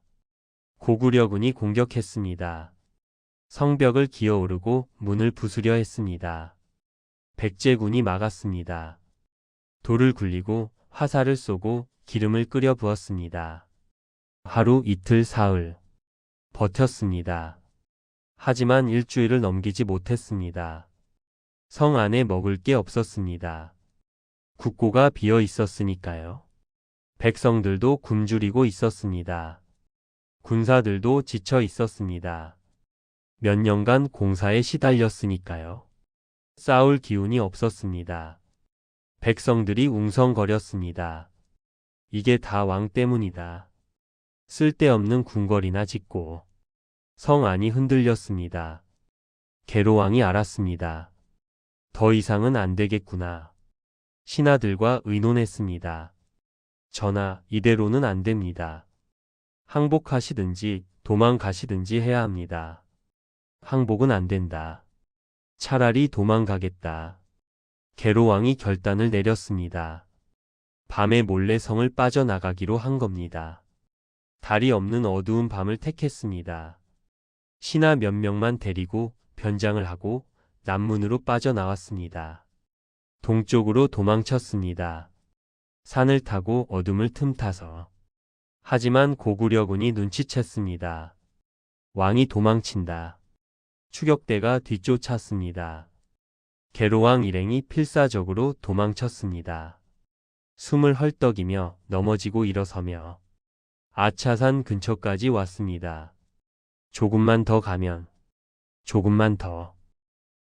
고구려군이 공격했습니다. 성벽을 기어오르고 문을 부수려 했습니다. 백제군이 막았습니다. 돌을 굴리고 화살을 쏘고 기름을 끓여 부었습니다. 하루, 이틀, 사흘 버텼습니다. 하지만 일주일을 넘기지 못했습니다. 성 안에 먹을 게 없었습니다. 국고가 비어 있었으니까요. 백성들도 굶주리고 있었습니다. 군사들도 지쳐 있었습니다. 몇 년간 공사에 시달렸으니까요. 싸울 기운이 없었습니다. 백성들이 웅성거렸습니다. 이게 다 왕 때문이다. 쓸데없는 궁궐이나 짓고. 성 안이 흔들렸습니다. 계로왕이 알았습니다. 더 이상은 안 되겠구나. 신하들과 의논했습니다. 전하, 이대로는 안 됩니다. 항복하시든지 도망가시든지 해야 합니다. 항복은 안 된다. 차라리 도망가겠다. 계로왕이 결단을 내렸습니다. 밤에 몰래 성을 빠져나가기로 한 겁니다. 달이 없는 어두운 밤을 택했습니다. 신하 몇 명만 데리고 변장을 하고 남문으로 빠져나왔습니다. 동쪽으로 도망쳤습니다. 산을 타고 어둠을 틈타서. 하지만 고구려군이 눈치챘습니다. 왕이 도망친다. 추격대가 뒤쫓았습니다. 계로왕 일행이 필사적으로 도망쳤습니다. 숨을 헐떡이며 넘어지고 일어서며 아차산 근처까지 왔습니다. 조금만 더 가면, 조금만 더.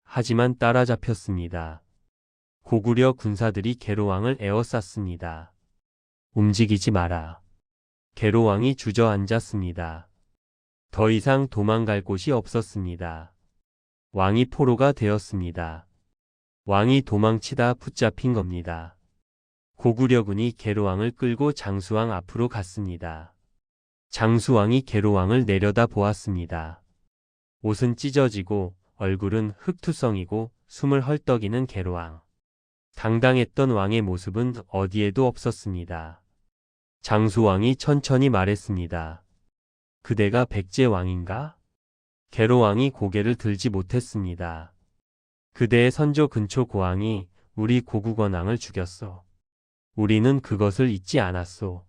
하지만 따라잡혔습니다. 고구려 군사들이 계로왕을 에워쌌습니다. 움직이지 마라. 계로왕이 주저앉았습니다. 더 이상 도망갈 곳이 없었습니다. 왕이 포로가 되었습니다. 왕이 도망치다 붙잡힌 겁니다. 고구려군이 계로왕을 끌고 장수왕 앞으로 갔습니다. 장수왕이 계로왕을 내려다 보았습니다. 옷은 찢어지고 얼굴은 흑투성이고 숨을 헐떡이는 계로왕. 당당했던 왕의 모습은 어디에도 없었습니다. 장수왕이 천천히 말했습니다. 그대가 백제 왕인가? 계로왕이 고개를 들지 못했습니다. 그대의 선조 근초 고왕이 우리 고국원왕을 죽였소. 우리는 그것을 잊지 않았소.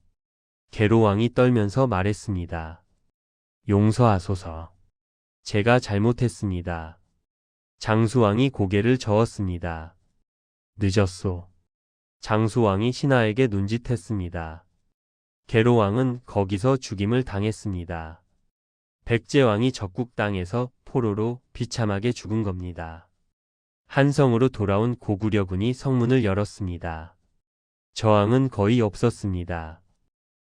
계로왕이 떨면서 말했습니다. 용서하소서. 제가 잘못했습니다. 장수왕이 고개를 저었습니다. 늦었소. 장수왕이 신하에게 눈짓했습니다. 계로왕은 거기서 죽임을 당했습니다. 백제왕이 적국 땅에서 포로로 비참하게 죽은 겁니다. 한성으로 돌아온 고구려군이 성문을 열었습니다. 저항은 거의 없었습니다.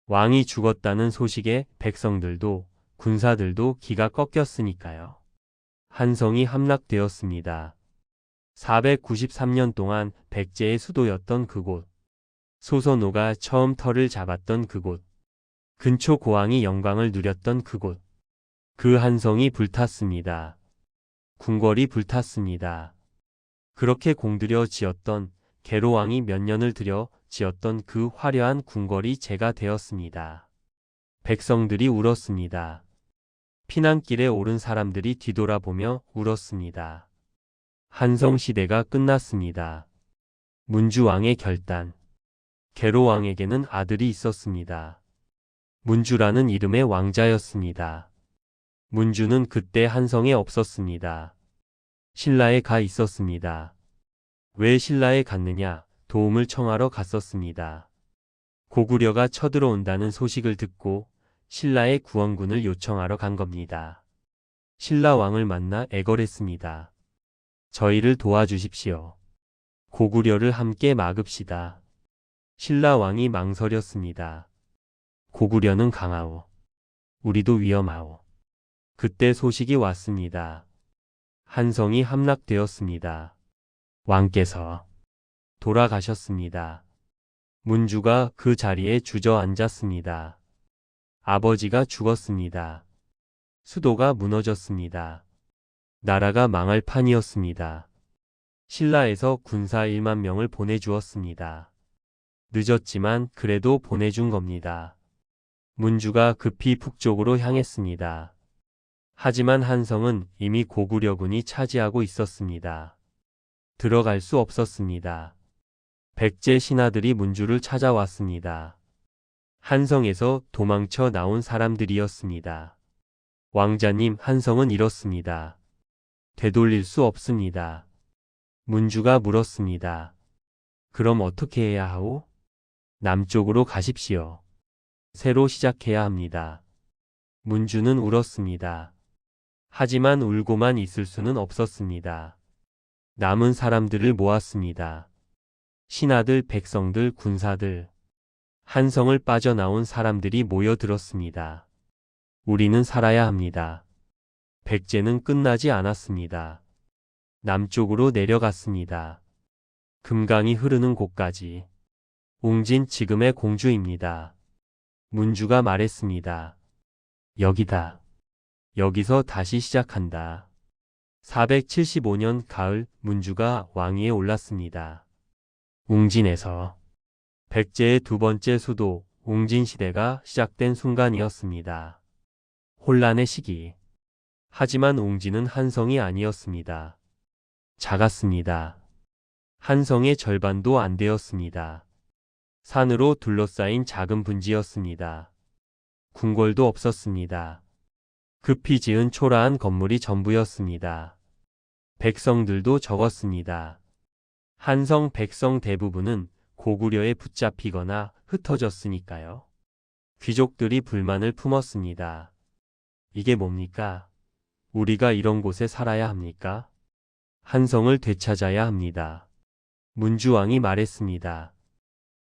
왕이 죽었다는 소식에 백성들도 군사들도 기가 꺾였으니까요. 한성이 함락되었습니다. 493년 동안 백제의 수도였던 그곳, 소선호가 처음 털을 잡았던 그곳, 근초 고왕이 영광을 누렸던 그곳, 그 한성이 불탔습니다. 궁궐이 불탔습니다. 그렇게 공들여 지었던 계로왕이 몇 년을 들여 지었던 그 화려한 궁궐이 재가 되었습니다. 백성들이 울었습니다. 피난길에 오른 사람들이 뒤돌아보며 울었습니다. 한성시대가 끝났습니다. 문주왕의 결단. 계로왕에게는 아들이 있었습니다. 문주라는 이름의 왕자였습니다. 문주는 그때 한성에 없었습니다. 신라에 가 있었습니다. 왜 신라에 갔느냐? 도움을 청하러 갔었습니다. 고구려가 쳐들어온다는 소식을 듣고 신라의 구원군을 요청하러 간 겁니다. 신라 왕을 만나 애걸했습니다. 저희를 도와주십시오. 고구려를 함께 막읍시다. 신라 왕이 망설였습니다. 고구려는 강하오. 우리도 위험하오. 그때 소식이 왔습니다. 한성이 함락되었습니다. 왕께서 돌아가셨습니다. 문주가 그 자리에 주저앉았습니다. 아버지가 죽었습니다. 수도가 무너졌습니다. 나라가 망할 판이었습니다. 신라에서 군사 1만 명을 보내주었습니다. 늦었지만 그래도 보내준 겁니다. 문주가 급히 북쪽으로 향했습니다. 하지만 한성은 이미 고구려군이 차지하고 있었습니다. 들어갈 수 없었습니다. 백제 신하들이 문주를 찾아왔습니다. 한성에서 도망쳐 나온 사람들이었습니다. 왕자님, 한성은 잃었습니다. 되돌릴 수 없습니다. 문주가 물었습니다. 그럼 어떻게 해야 하오? 남쪽으로 가십시오. 새로 시작해야 합니다. 문주는 울었습니다. 하지만 울고만 있을 수는 없었습니다. 남은 사람들을 모았습니다. 신하들, 백성들, 군사들, 한성을 빠져나온 사람들이 모여들었습니다. 우리는 살아야 합니다. 백제는 끝나지 않았습니다. 남쪽으로 내려갔습니다. 금강이 흐르는 곳까지. 웅진 지금의 공주입니다. 문주가 말했습니다. 여기다. 여기서 다시 시작한다. 475년 가을 문주가 왕위에 올랐습니다. 웅진에서 백제의 두 번째 수도 웅진시대가 시작된 순간이었습니다. 혼란의 시기. 하지만 웅진은 한성이 아니었습니다. 작았습니다. 한성의 절반도 안 되었습니다. 산으로 둘러싸인 작은 분지였습니다. 궁궐도 없었습니다. 급히 지은 초라한 건물이 전부였습니다. 백성들도 적었습니다. 한성 백성 대부분은 고구려에 붙잡히거나 흩어졌으니까요. 귀족들이 불만을 품었습니다. 이게 뭡니까? 우리가 이런 곳에 살아야 합니까? 한성을 되찾아야 합니다. 문주왕이 말했습니다.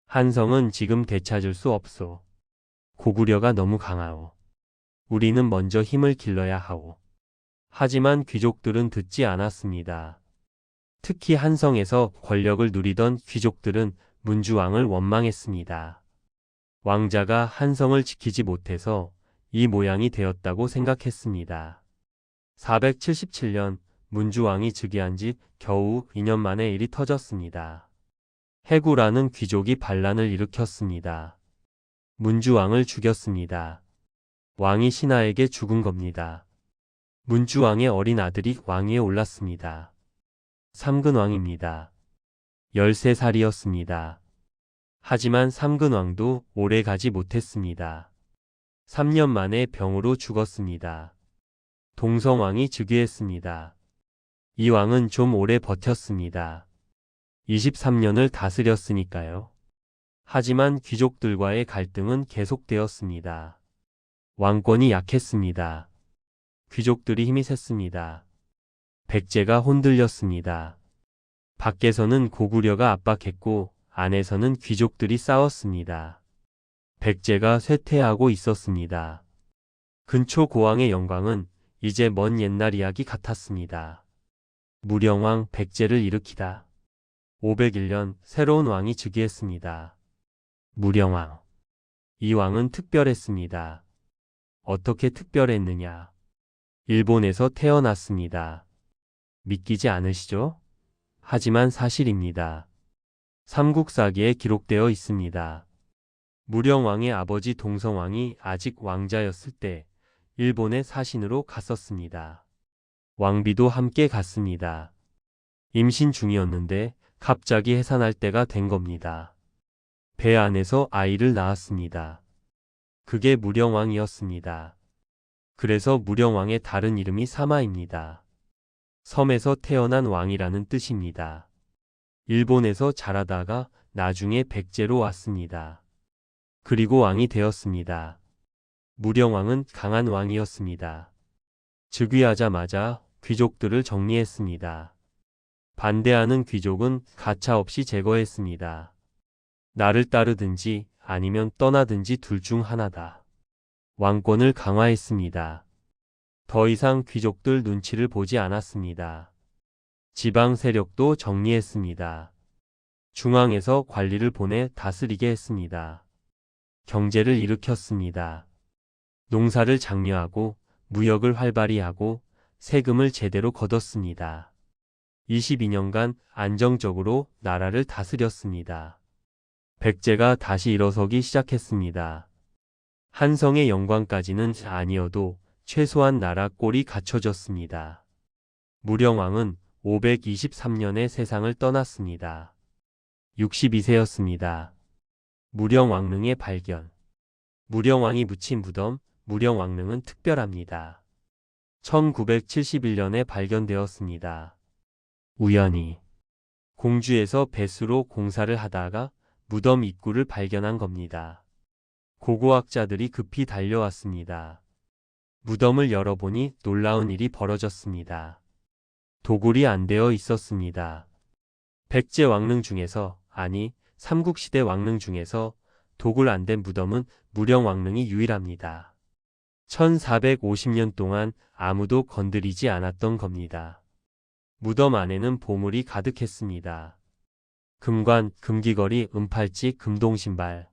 한성은 지금 되찾을 수 없소. 고구려가 너무 강하오. 우리는 먼저 힘을 길러야 하오. 하지만 귀족들은 듣지 않았습니다. 특히 한성에서 권력을 누리던 귀족들은 문주왕을 원망했습니다. 왕자가 한성을 지키지 못해서 이 모양이 되었다고 생각했습니다. 477년 문주왕이 즉위한 지 겨우 2년 만에 일이 터졌습니다. 해구라는 귀족이 반란을 일으켰습니다. 문주왕을 죽였습니다. 왕이 신하에게 죽은 겁니다. 문주왕의 어린 아들이 왕위에 올랐습니다. 삼근왕입니다. 13살이었습니다. 하지만 삼근왕도 오래 가지 못했습니다. 3년 만에 병으로 죽었습니다. 동성왕이 즉위했습니다. 이 왕은 좀 오래 버텼습니다. 23년을 다스렸으니까요. 하지만 귀족들과의 갈등은 계속되었습니다. 왕권이 약했습니다. 귀족들이 힘이 셌습니다. 백제가 흔들렸습니다. 밖에서는 고구려가 압박했고 안에서는 귀족들이 싸웠습니다. 백제가 쇠퇴하고 있었습니다. 근초 고왕의 영광은 이제 먼 옛날 이야기 같았습니다. 무령왕 백제를 일으키다. 501년 새로운 왕이 즉위했습니다. 무령왕. 이 왕은 특별했습니다. 어떻게 특별했느냐? 일본에서 태어났습니다. 믿기지 않으시죠? 하지만 사실입니다. 삼국사기에 기록되어 있습니다. 무령왕의 아버지 동성왕이 아직 왕자였을 때 일본에 사신으로 갔었습니다. 왕비도 함께 갔습니다. 임신 중이었는데 갑자기 해산할 때가 된 겁니다. 배 안에서 아이를 낳았습니다. 그게 무령왕이었습니다. 그래서 무령왕의 다른 이름이 사마입니다. 섬에서 태어난 왕이라는 뜻입니다. 일본에서 자라다가 나중에 백제로 왔습니다. 그리고 왕이 되었습니다. 무령왕은 강한 왕이었습니다. 즉위하자마자 귀족들을 정리했습니다. 반대하는 귀족은 가차없이 제거했습니다. 나를 따르든지 아니면 떠나든지 둘 중 하나다. 왕권을 강화했습니다. 더 이상 귀족들 눈치를 보지 않았습니다. 지방 세력도 정리했습니다. 중앙에서 관리를 보내 다스리게 했습니다. 경제를 일으켰습니다. 농사를 장려하고 무역을 활발히 하고 세금을 제대로 걷었습니다. 22년간 안정적으로 나라를 다스렸습니다. 백제가 다시 일어서기 시작했습니다. 한성의 영광까지는 아니어도 최소한 나라 꼴이 갖춰졌습니다. 무령왕은 523년에 세상을 떠났습니다. 62세였습니다. 무령왕릉의 발견. 무령왕이 묻힌 무덤, 무령왕릉은 특별합니다. 1971년에 발견되었습니다. 우연히 공주에서 배수로 공사를 하다가 무덤 입구를 발견한 겁니다. 고고학자들이 급히 달려왔습니다. 무덤을 열어보니 놀라운 일이 벌어졌습니다. 도굴이 안 되어 있었습니다. 백제 왕릉 중에서, 아니 삼국시대 왕릉 중에서 도굴 안 된 무덤은 무령왕릉이 유일합니다. 1450년 동안 아무도 건드리지 않았던 겁니다. 무덤 안에는 보물이 가득했습니다. 금관, 금귀걸이, 은팔찌, 금동신발,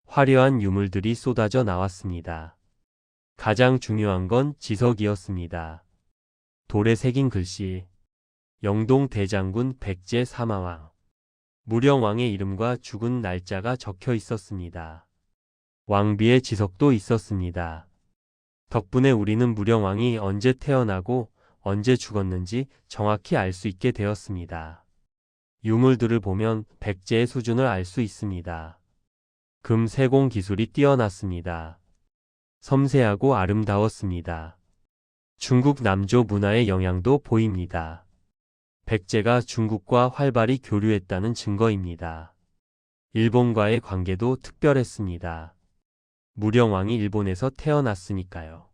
화려한 유물들이 쏟아져 나왔습니다. 가장 중요한 건 지석이었습니다. 돌에 새긴 글씨, 영동 대장군 백제 사마왕, 무령왕의 이름과 죽은 날짜가 적혀 있었습니다. 왕비의 지석도 있었습니다. 덕분에 우리는 무령왕이 언제 태어나고 언제 죽었는지 정확히 알 수 있게 되었습니다. 유물들을 보면 백제의 수준을 알 수 있습니다. 금 세공 기술이 뛰어났습니다. 섬세하고 아름다웠습니다. 중국 남조 문화의 영향도 보입니다. 백제가 중국과 활발히 교류했다는 증거입니다. 일본과의 관계도 특별했습니다. 무령왕이 일본에서 태어났으니까요.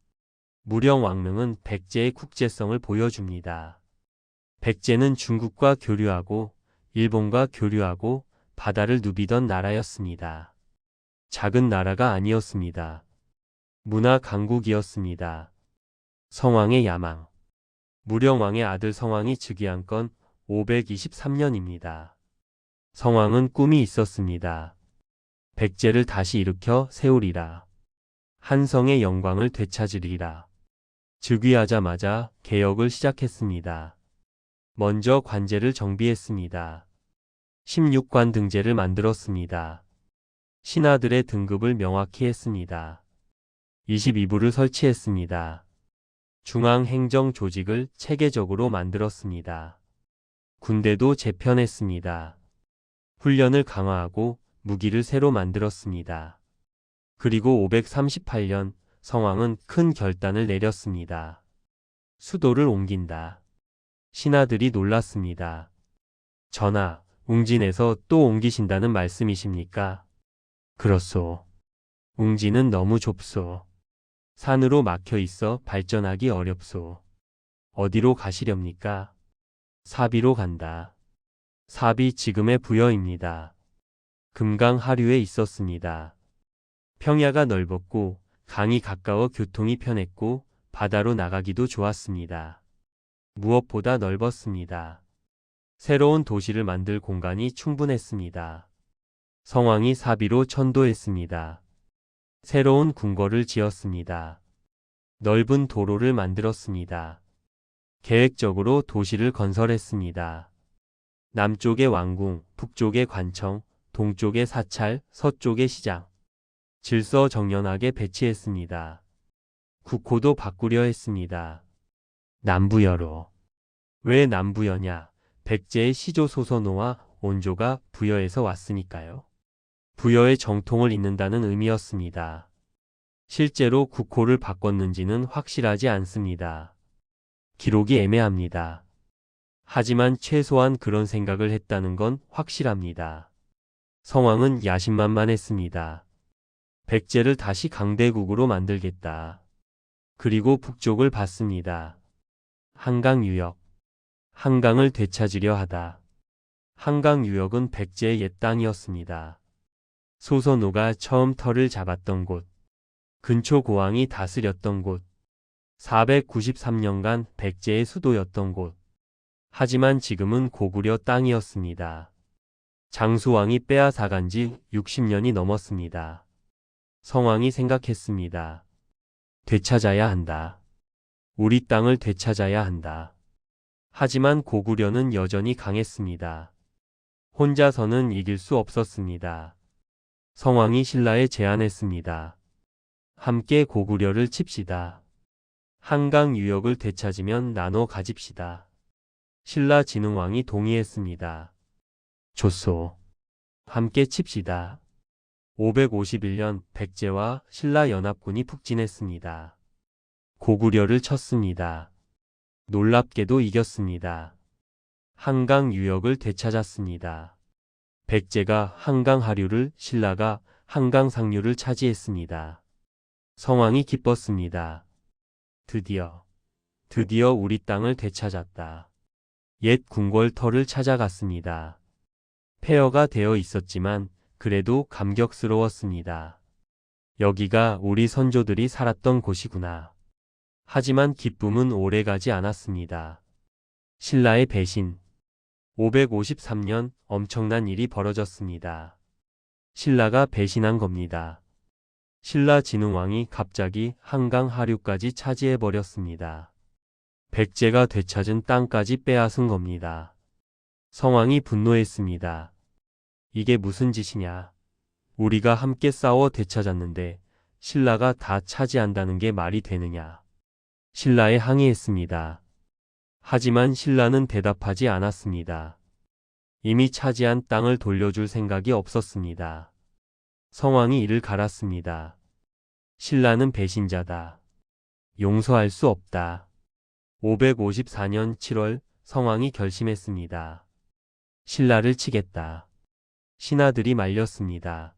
무령왕릉은 백제의 국제성을 보여줍니다. 백제는 중국과 교류하고 일본과 교류하고 바다를 누비던 나라였습니다. 작은 나라가 아니었습니다. 문화 강국이었습니다. 성왕의 야망. 무령왕의 아들 성왕이 즉위한 건 523년입니다. 성왕은 꿈이 있었습니다. 백제를 다시 일으켜 세우리라. 한성의 영광을 되찾으리라. 즉위하자마자 개혁을 시작했습니다. 먼저 관제를 정비했습니다. 16관 등제를 만들었습니다. 신하들의 등급을 명확히 했습니다. 22부를 설치했습니다. 중앙행정 조직을 체계적으로 만들었습니다. 군대도 재편했습니다. 훈련을 강화하고 무기를 새로 만들었습니다. 그리고 538년 성왕은 큰 결단을 내렸습니다. 수도를 옮긴다. 신하들이 놀랐습니다. 전하, 웅진에서 또 옮기신다는 말씀이십니까? 그렇소. 웅진은 너무 좁소. 산으로 막혀 있어 발전하기 어렵소. 어디로 가시렵니까? 사비로 간다. 사비 지금의 부여입니다. 금강 하류에 있었습니다. 평야가 넓었고 강이 가까워 교통이 편했고 바다로 나가기도 좋았습니다. 무엇보다 넓었습니다. 새로운 도시를 만들 공간이 충분했습니다. 성왕이 사비로 천도했습니다. 새로운 궁궐을 지었습니다. 넓은 도로를 만들었습니다. 계획적으로 도시를 건설했습니다. 남쪽에 왕궁, 북쪽에 관청, 동쪽에 사찰, 서쪽에 시장. 질서정연하게 배치했습니다. 국호도 바꾸려 했습니다. 남부여로. 왜 남부여냐? 백제의 시조 소선호와 온조가 부여에서 왔으니까요. 부여의 정통을 잇는다는 의미였습니다. 실제로 국호를 바꿨는지는 확실하지 않습니다. 기록이 애매합니다. 하지만 최소한 그런 생각을 했다는 건 확실합니다. 성왕은 야심만만했습니다. 백제를 다시 강대국으로 만들겠다. 그리고 북쪽을 봤습니다. 한강 유역. 한강을 되찾으려 하다. 한강 유역은 백제의 옛 땅이었습니다. 소선호가 처음 터를 잡았던 곳. 근초 고왕이 다스렸던 곳. 493년간 백제의 수도였던 곳. 하지만 지금은 고구려 땅이었습니다. 장수왕이 빼앗아간 지 60년이 넘었습니다. 성왕이 생각했습니다. 되찾아야 한다. 우리 땅을 되찾아야 한다. 하지만 고구려는 여전히 강했습니다. 혼자서는 이길 수 없었습니다. 성왕이 신라에 제안했습니다. 함께 고구려를 칩시다. 한강 유역을 되찾으면 나눠 가집시다. 신라 진흥왕이 동의했습니다. 좋소. 함께 칩시다. 551년 백제와 신라 연합군이 북진했습니다. 고구려를 쳤습니다. 놀랍게도 이겼습니다. 한강 유역을 되찾았습니다. 백제가 한강 하류를, 신라가 한강 상류를 차지했습니다. 성왕이 기뻤습니다. 드디어 우리 땅을 되찾았다. 옛 궁궐터를 찾아갔습니다. 폐허가 되어 있었지만 그래도 감격스러웠습니다. 여기가 우리 선조들이 살았던 곳이구나. 하지만 기쁨은 오래가지 않았습니다. 신라의 배신. 553년 엄청난 일이 벌어졌습니다. 신라가 배신한 겁니다. 신라 진흥왕이 갑자기 한강 하류까지 차지해버렸습니다. 백제가 되찾은 땅까지 빼앗은 겁니다. 성왕이 분노했습니다. 이게 무슨 짓이냐? 우리가 함께 싸워 되찾았는데 신라가 다 차지한다는 게 말이 되느냐? 신라에 항의했습니다. 하지만 신라는 대답하지 않았습니다. 이미 차지한 땅을 돌려줄 생각이 없었습니다. 성왕이 이를 갈았습니다. 신라는 배신자다. 용서할 수 없다. 554년 7월 성왕이 결심했습니다. 신라를 치겠다. 신하들이 말렸습니다.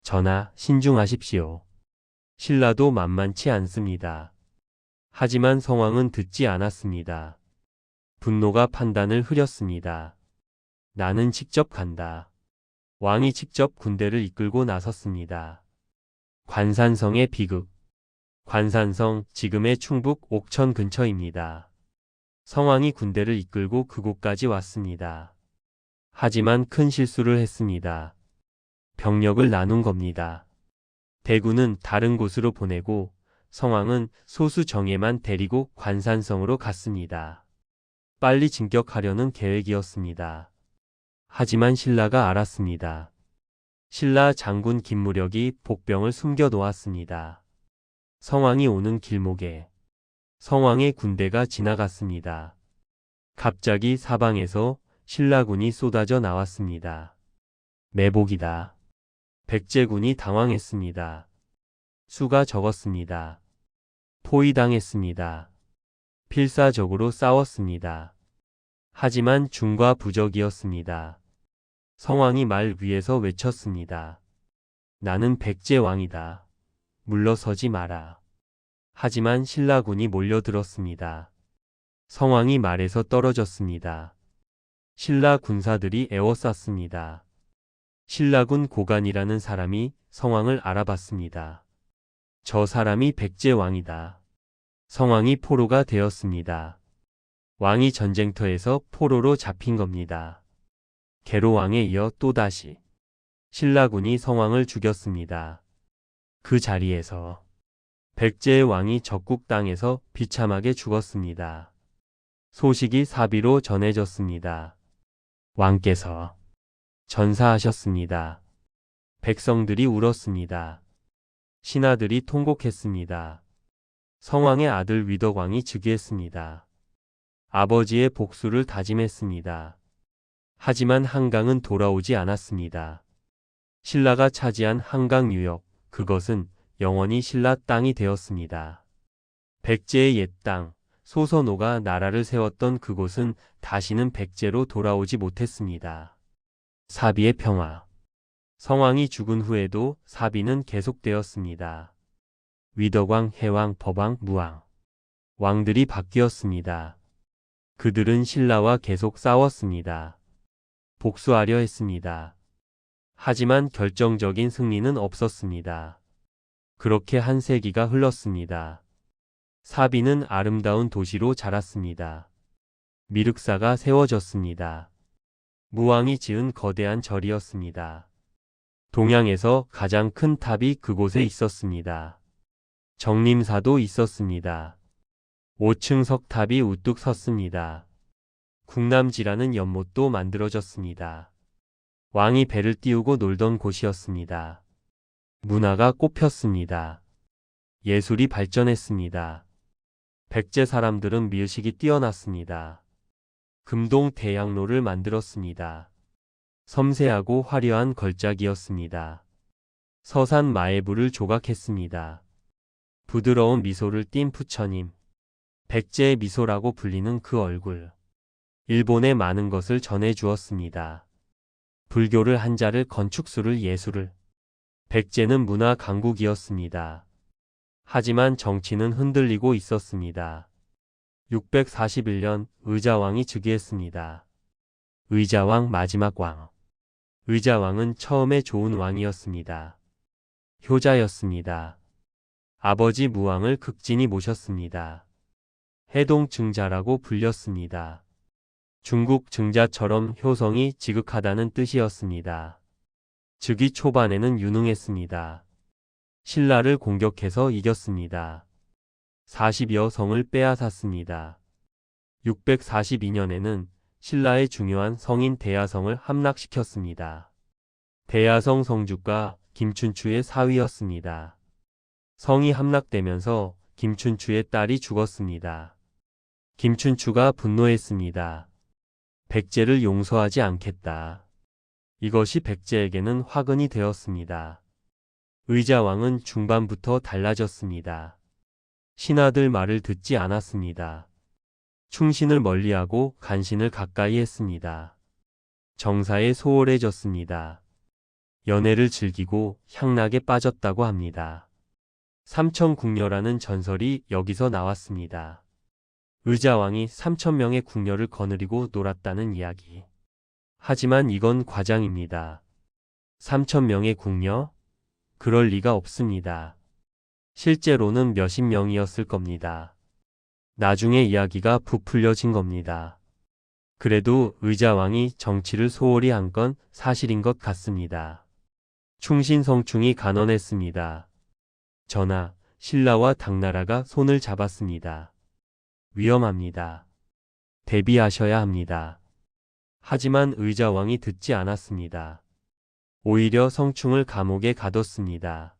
전하, 신중하십시오. 신라도 만만치 않습니다. 하지만 성왕은 듣지 않았습니다. 분노가 판단을 흐렸습니다. 나는 직접 간다. 왕이 직접 군대를 이끌고 나섰습니다. 관산성의 비극. 관산성, 지금의 충북 옥천 근처입니다. 성왕이 군대를 이끌고 그곳까지 왔습니다. 하지만 큰 실수를 했습니다. 병력을 나눈 겁니다. 대군은 다른 곳으로 보내고 성왕은 소수 정예만 데리고 관산성으로 갔습니다. 빨리 진격하려는 계획이었습니다. 하지만 신라가 알았습니다. 신라 장군 김무력이 복병을 숨겨 놓았습니다. 성왕이 오는 길목에 성왕의 군대가 지나갔습니다. 갑자기 사방에서 신라군이 쏟아져 나왔습니다. 매복이다. 백제군이 당황했습니다. 수가 적었습니다. 포위당했습니다. 필사적으로 싸웠습니다. 하지만 중과 부적이었습니다. 성왕이 말 위에서 외쳤습니다. 나는 백제 왕이다. 물러서지 마라. 하지만 신라군이 몰려들었습니다. 성왕이 말에서 떨어졌습니다. 신라 군사들이 에워쌌습니다. 신라군 고간이라는 사람이 성왕을 알아봤습니다. 저 사람이 백제 왕이다. 성왕이 포로가 되었습니다. 왕이 전쟁터에서 포로로 잡힌 겁니다. 계로왕에 이어 또다시 신라군이 성왕을 죽였습니다. 그 자리에서 백제의 왕이 적국 땅에서 비참하게 죽었습니다. 소식이 사비로 전해졌습니다. 왕께서 전사하셨습니다. 백성들이 울었습니다. 신하들이 통곡했습니다. 성왕의 아들 위덕왕이 즉위했습니다. 아버지의 복수를 다짐했습니다. 하지만 한강은 돌아오지 않았습니다. 신라가 차지한 한강 유역, 그것은 영원히 신라 땅이 되었습니다. 백제의 옛 땅, 소선호가 나라를 세웠던 그곳은 다시는 백제로 돌아오지 못했습니다. 사비의 평화. 성왕이 죽은 후에도 사비는 계속되었습니다. 위덕왕, 해왕, 법왕, 무왕. 왕들이 바뀌었습니다. 그들은 신라와 계속 싸웠습니다. 복수하려 했습니다. 하지만 결정적인 승리는 없었습니다. 그렇게 한 세기가 흘렀습니다. 사비는 아름다운 도시로 자랐습니다. 미륵사가 세워졌습니다. 무왕이 지은 거대한 절이었습니다. 동양에서 가장 큰 탑이 그곳에 있었습니다. 정림사도 있었습니다. 5층 석탑이 우뚝 섰습니다. 궁남지라는 연못도 만들어졌습니다. 왕이 배를 띄우고 놀던 곳이었습니다. 문화가 꽃폈습니다. 예술이 발전했습니다. 백제 사람들은 미의식이 뛰어났습니다. 금동 대양로를 만들었습니다. 섬세하고 화려한 걸작이었습니다. 서산 마애부를 조각했습니다. 부드러운 미소를 띤 부처님. 백제의 미소라고 불리는 그 얼굴. 일본에 많은 것을 전해주었습니다. 불교를 한자를 건축술을 예술을. 백제는 문화 강국이었습니다. 하지만 정치는 흔들리고 있었습니다. 641년 의자왕이 즉위했습니다. 의자왕 마지막 왕. 의자왕은 처음에 좋은 왕이었습니다. 효자였습니다. 아버지 무왕을 극진히 모셨습니다. 해동 증자라고 불렸습니다. 중국 증자처럼 효성이 지극하다는 뜻이었습니다. 즉위 초반에는 유능했습니다. 신라를 공격해서 이겼습니다. 40여 성을 빼앗았습니다. 642년에는 신라의 중요한 성인 대야성을 함락시켰습니다. 대야성 성주가 김춘추의 사위였습니다. 성이 함락되면서 김춘추의 딸이 죽었습니다. 김춘추가 분노했습니다. 백제를 용서하지 않겠다. 이것이 백제에게는 화근이 되었습니다. 의자왕은 중반부터 달라졌습니다. 신하들 말을 듣지 않았습니다. 충신을 멀리하고 간신을 가까이 했습니다. 정사에 소홀해졌습니다. 연애를 즐기고 향락에 빠졌다고 합니다. 삼천궁녀라는 전설이 여기서 나왔습니다. 의자왕이 3,000명의 궁녀를 거느리고 놀았다는 이야기. 하지만 이건 과장입니다. 3,000명의 궁녀? 그럴 리가 없습니다. 실제로는 몇십 명이었을 겁니다. 나중에 이야기가 부풀려진 겁니다. 그래도 의자왕이 정치를 소홀히 한 건 사실인 것 같습니다. 충신성충이 간언했습니다. 전하, 신라와 당나라가 손을 잡았습니다. 위험합니다. 대비하셔야 합니다. 하지만 의자왕이 듣지 않았습니다. 오히려 성충을 감옥에 가뒀습니다.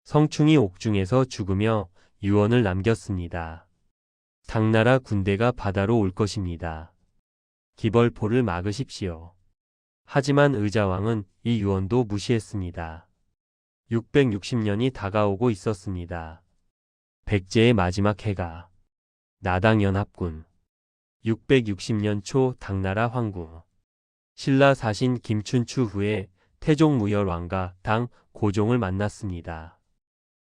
성충이 옥중에서 죽으며 유언을 남겼습니다. 당나라 군대가 바다로 올 것입니다. 기벌포를 막으십시오. 하지만 의자왕은 이 유언도 무시했습니다. 660년이 다가오고 있었습니다. 백제의 마지막 해가 나당연합군 660년 초 당나라 황궁 신라 사신 김춘추 후에 태종 무열왕과 당 고종을 만났습니다.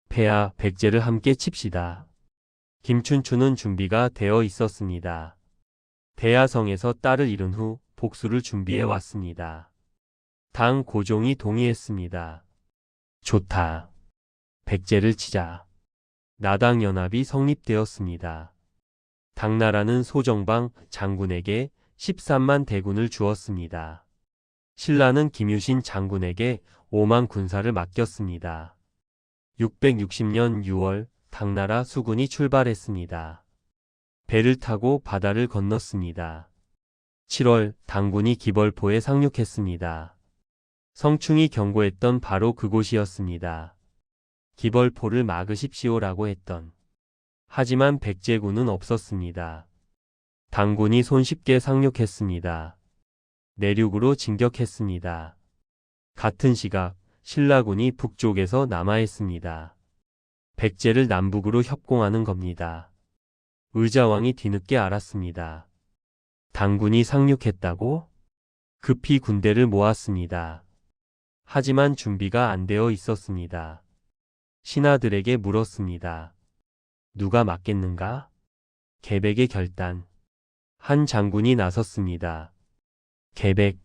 폐하 백제를 함께 칩시다. 김춘추는 준비가 되어 있었습니다. 대야성에서 딸을 잃은 후 복수를 준비해 왔습니다. 당 고종이 동의했습니다. 좋다. 백제를 치자. 나당연합이 성립되었습니다. 당나라는 소정방 장군에게 13만 대군을 주었습니다. 신라는 김유신 장군에게 5만 군사를 맡겼습니다. 660년 6월 당나라 수군이 출발했습니다. 배를 타고 바다를 건넜습니다. 7월 당군이 기벌포에 상륙했습니다. 성충이 경고했던 바로 그곳이었습니다. 기벌포를 막으십시오라고 했던. 하지만 백제군은 없었습니다. 당군이 손쉽게 상륙했습니다. 내륙으로 진격했습니다. 같은 시각 신라군이 북쪽에서 남하했습니다. 백제를 남북으로 협공하는 겁니다. 의자왕이 뒤늦게 알았습니다. 당군이 상륙했다고? 급히 군대를 모았습니다. 하지만 준비가 안 되어 있었습니다. 신하들에게 물었습니다. 누가 맞겠는가? 계백의 결단. 한 장군이 나섰습니다. 계백.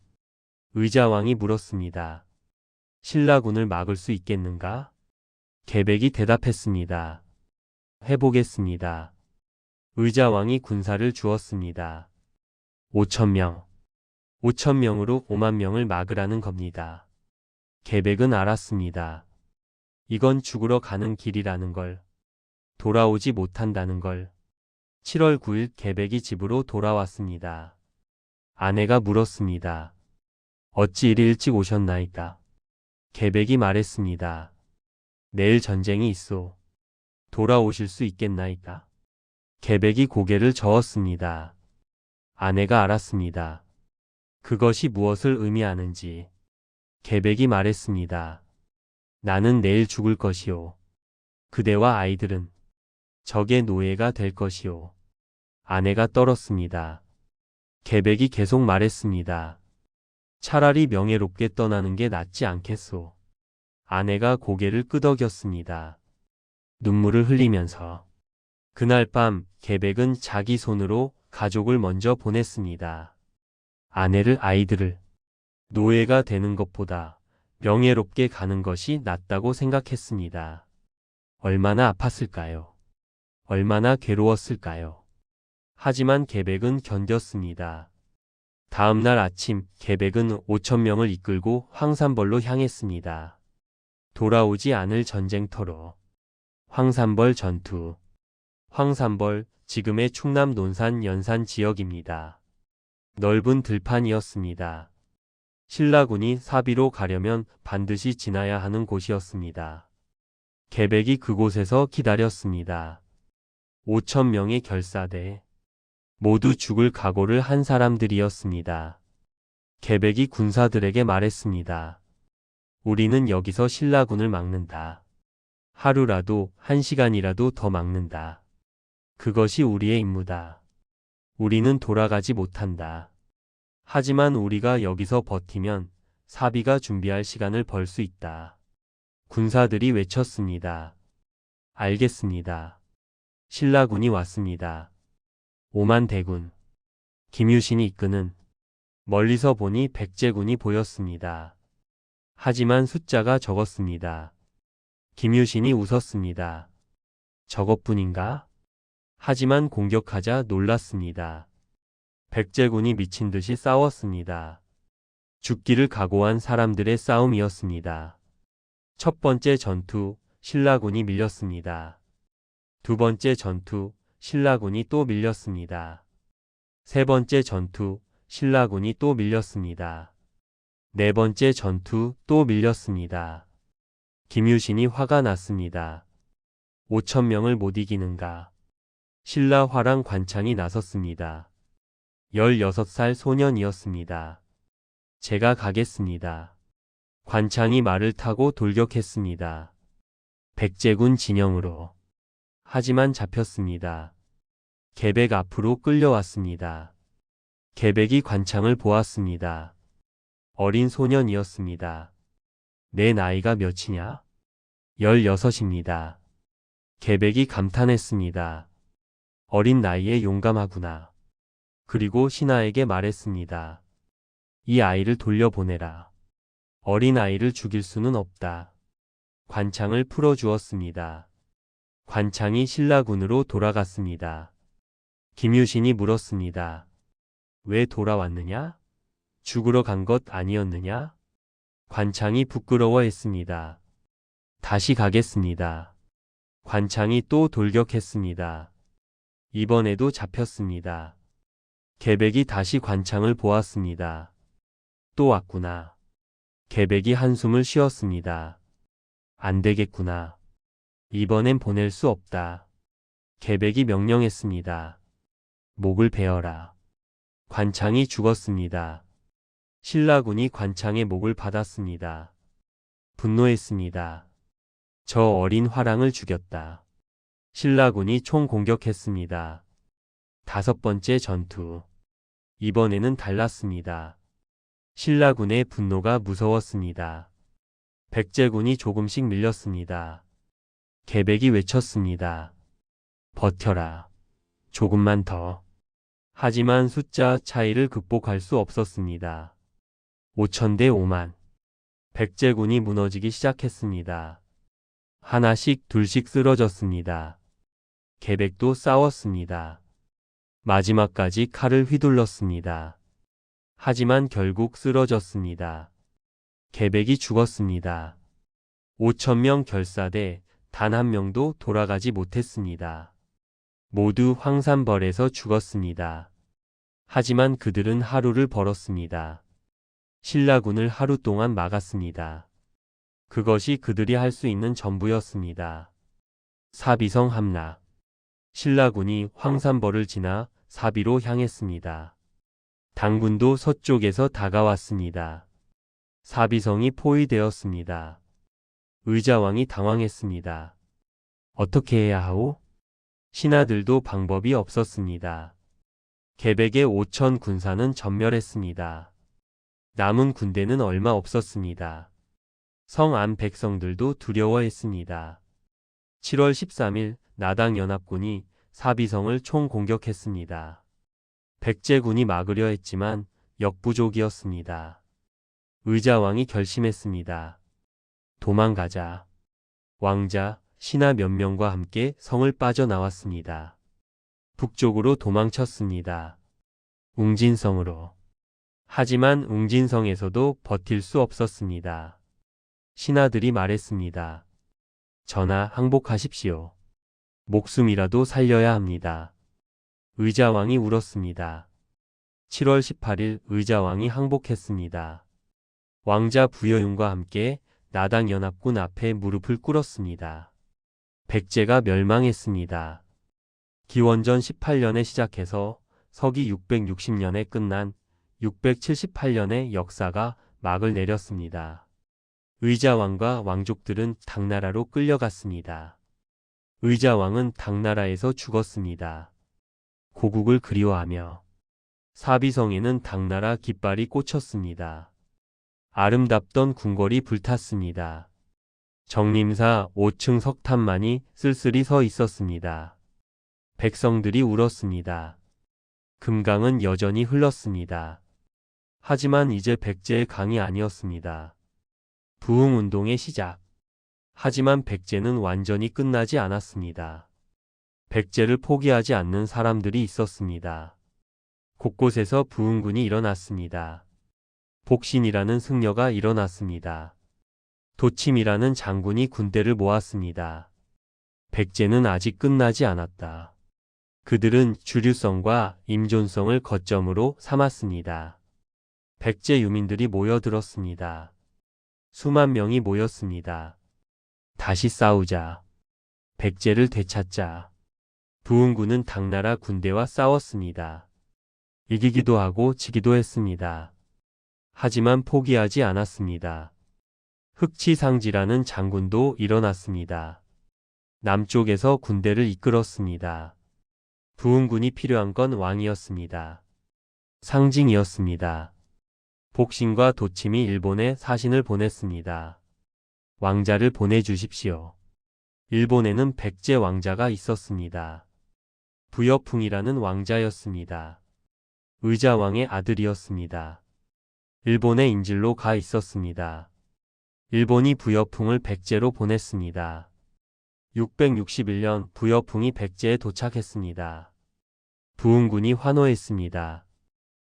의자왕이 물었습니다. 신라군을 막을 수 있겠는가? 계백이 대답했습니다. 해보겠습니다. 의자왕이 군사를 주었습니다. 5,000명. 5,000명으로 5만 명을 막으라는 겁니다. 계백은 알았습니다. 이건 죽으러 가는 길이라는 걸. 돌아오지 못한다는 걸. 7월 9일 계백이 집으로 돌아왔습니다. 아내가 물었습니다. 어찌 이리 일찍 오셨나이까? 계백이 말했습니다. 내일 전쟁이 있소. 돌아오실 수 있겠나이까? 계백이 고개를 저었습니다. 아내가 알았습니다. 그것이 무엇을 의미하는지. 계백이 말했습니다. 나는 내일 죽을 것이오. 그대와 아이들은 적의 노예가 될 것이오. 아내가 떨었습니다. 계백이 계속 말했습니다. 차라리 명예롭게 떠나는 게 낫지 않겠소. 아내가 고개를 끄덕였습니다. 눈물을 흘리면서. 그날 밤 계백은 자기 손으로 가족을 먼저 보냈습니다. 아내를 아이들을. 노예가 되는 것보다 명예롭게 가는 것이 낫다고 생각했습니다. 얼마나 아팠을까요? 얼마나 괴로웠을까요? 하지만 계백은 견뎠습니다. 다음 날 아침 계백은 5,000명을 이끌고 황산벌로 향했습니다. 돌아오지 않을 전쟁터로. 황산벌 전투. 황산벌, 지금의 충남 논산 연산 지역입니다. 넓은 들판이었습니다. 신라군이 사비로 가려면 반드시 지나야 하는 곳이었습니다. 계백이 그곳에서 기다렸습니다. 5,000명의 결사대. 모두 죽을 각오를 한 사람들이었습니다. 계백이 군사들에게 말했습니다. 우리는 여기서 신라군을 막는다. 하루라도 1시간이라도 더 막는다. 그것이 우리의 임무다. 우리는 돌아가지 못한다. 하지만 우리가 여기서 버티면 사비가 준비할 시간을 벌 수 있다. 군사들이 외쳤습니다. 알겠습니다. 신라군이 왔습니다. 5만 대군. 김유신이 이끄는. 멀리서 보니 백제군이 보였습니다. 하지만 숫자가 적었습니다. 김유신이 웃었습니다. 저것뿐인가? 하지만 공격하자 놀랐습니다. 백제군이 미친 듯이 싸웠습니다. 죽기를 각오한 사람들의 싸움이었습니다. 첫 번째 전투, 신라군이 밀렸습니다. 두 번째 전투, 신라군이 또 밀렸습니다. 세 번째 전투, 신라군이 또 밀렸습니다. 네 번째 전투, 또 밀렸습니다. 김유신이 화가 났습니다. 5,000명을 못 이기는가. 신라 화랑 관창이 나섰습니다. 16살 소년이었습니다. 제가 가겠습니다. 관창이 말을 타고 돌격했습니다. 백제군 진영으로. 하지만 잡혔습니다. 계백 앞으로 끌려왔습니다. 계백이 관창을 보았습니다. 어린 소년이었습니다. 내 나이가 몇이냐? 16입니다. 계백이 감탄했습니다. 어린 나이에 용감하구나. 그리고 신하에게 말했습니다. 이 아이를 돌려보내라. 어린 아이를 죽일 수는 없다. 관창을 풀어주었습니다. 관창이 신라군으로 돌아갔습니다. 김유신이 물었습니다. 왜 돌아왔느냐? 죽으러 간 것 아니었느냐? 관창이 부끄러워했습니다. 다시 가겠습니다. 관창이 또 돌격했습니다. 이번에도 잡혔습니다. 계백이 다시 관창을 보았습니다. 또 왔구나. 계백이 한숨을 쉬었습니다. 안 되겠구나. 이번엔 보낼 수 없다. 계백이 명령했습니다. 목을 베어라. 관창이 죽었습니다. 신라군이 관창의 목을 받았습니다. 분노했습니다. 저 어린 화랑을 죽였다. 신라군이 총공격했습니다. 5번째 전투. 이번에는 달랐습니다. 신라군의 분노가 무서웠습니다. 백제군이 조금씩 밀렸습니다. 계백이 외쳤습니다. 버텨라. 조금만 더. 하지만 숫자 차이를 극복할 수 없었습니다. 5,000대 5만. 백제군이 무너지기 시작했습니다. 하나씩 둘씩 쓰러졌습니다. 계백도 싸웠습니다. 마지막까지 칼을 휘둘렀습니다. 하지만 결국 쓰러졌습니다. 계백이 죽었습니다. 5,000명 결사대 단 한 명도 돌아가지 못했습니다. 모두 황산벌에서 죽었습니다. 하지만 그들은 하루를 벌었습니다. 신라군을 하루 동안 막았습니다. 그것이 그들이 할 수 있는 전부였습니다. 사비성 함락. 신라군이 황산벌을 지나 사비로 향했습니다. 당군도 서쪽에서 다가왔습니다. 사비성이 포위되었습니다. 의자왕이 당황했습니다. 어떻게 해야 하오? 신하들도 방법이 없었습니다. 계백의 5,000 군사는 전멸했습니다. 남은 군대는 얼마 없었습니다. 성 안 백성들도 두려워했습니다. 7월 13일 나당연합군이 사비성을 총공격했습니다. 백제군이 막으려 했지만 역부족이었습니다. 의자왕이 결심했습니다. 도망가자. 왕자, 신하 몇 명과 함께 성을 빠져나왔습니다. 북쪽으로 도망쳤습니다. 웅진성으로. 하지만 웅진성에서도 버틸 수 없었습니다. 신하들이 말했습니다. 전하, 항복하십시오. 목숨이라도 살려야 합니다. 의자왕이 울었습니다. 7월 18일 의자왕이 항복했습니다. 왕자 부여윤과 함께 나당연합군 앞에 무릎을 꿇었습니다. 백제가 멸망했습니다. 기원전 18년에 시작해서 서기 660년에 끝난 678년의 역사가 막을 내렸습니다. 의자왕과 왕족들은 당나라로 끌려갔습니다. 의자왕은 당나라에서 죽었습니다. 고국을 그리워하며 사비성에는 당나라 깃발이 꽂혔습니다. 아름답던 궁궐이 불탔습니다. 정림사 5층 석탑만이 쓸쓸히 서 있었습니다. 백성들이 울었습니다. 금강은 여전히 흘렀습니다. 하지만 이제 백제의 강이 아니었습니다. 부흥운동의 시작. 하지만 백제는 완전히 끝나지 않았습니다. 백제를 포기하지 않는 사람들이 있었습니다. 곳곳에서 부흥군이 일어났습니다. 복신이라는 승려가 일어났습니다. 도침이라는 장군이 군대를 모았습니다. 백제는 아직 끝나지 않았다. 그들은 주류성과 임존성을 거점으로 삼았습니다. 백제 유민들이 모여들었습니다. 수만 명이 모였습니다. 다시 싸우자. 백제를 되찾자. 부흥군은 당나라 군대와 싸웠습니다. 이기기도 하고 지기도 했습니다. 하지만 포기하지 않았습니다. 흑치상지라는 장군도 일어났습니다. 남쪽에서 군대를 이끌었습니다. 부흥군이 필요한 건 왕이었습니다. 상징이었습니다. 복신과 도침이 일본에 사신을 보냈습니다. 왕자를 보내주십시오. 일본에는 백제 왕자가 있었습니다. 부여풍이라는 왕자였습니다. 의자왕의 아들이었습니다. 일본의 인질로 가 있었습니다. 일본이 부여풍을 백제로 보냈습니다. 661년 부여풍이 백제에 도착했습니다. 부흥군이 환호했습니다.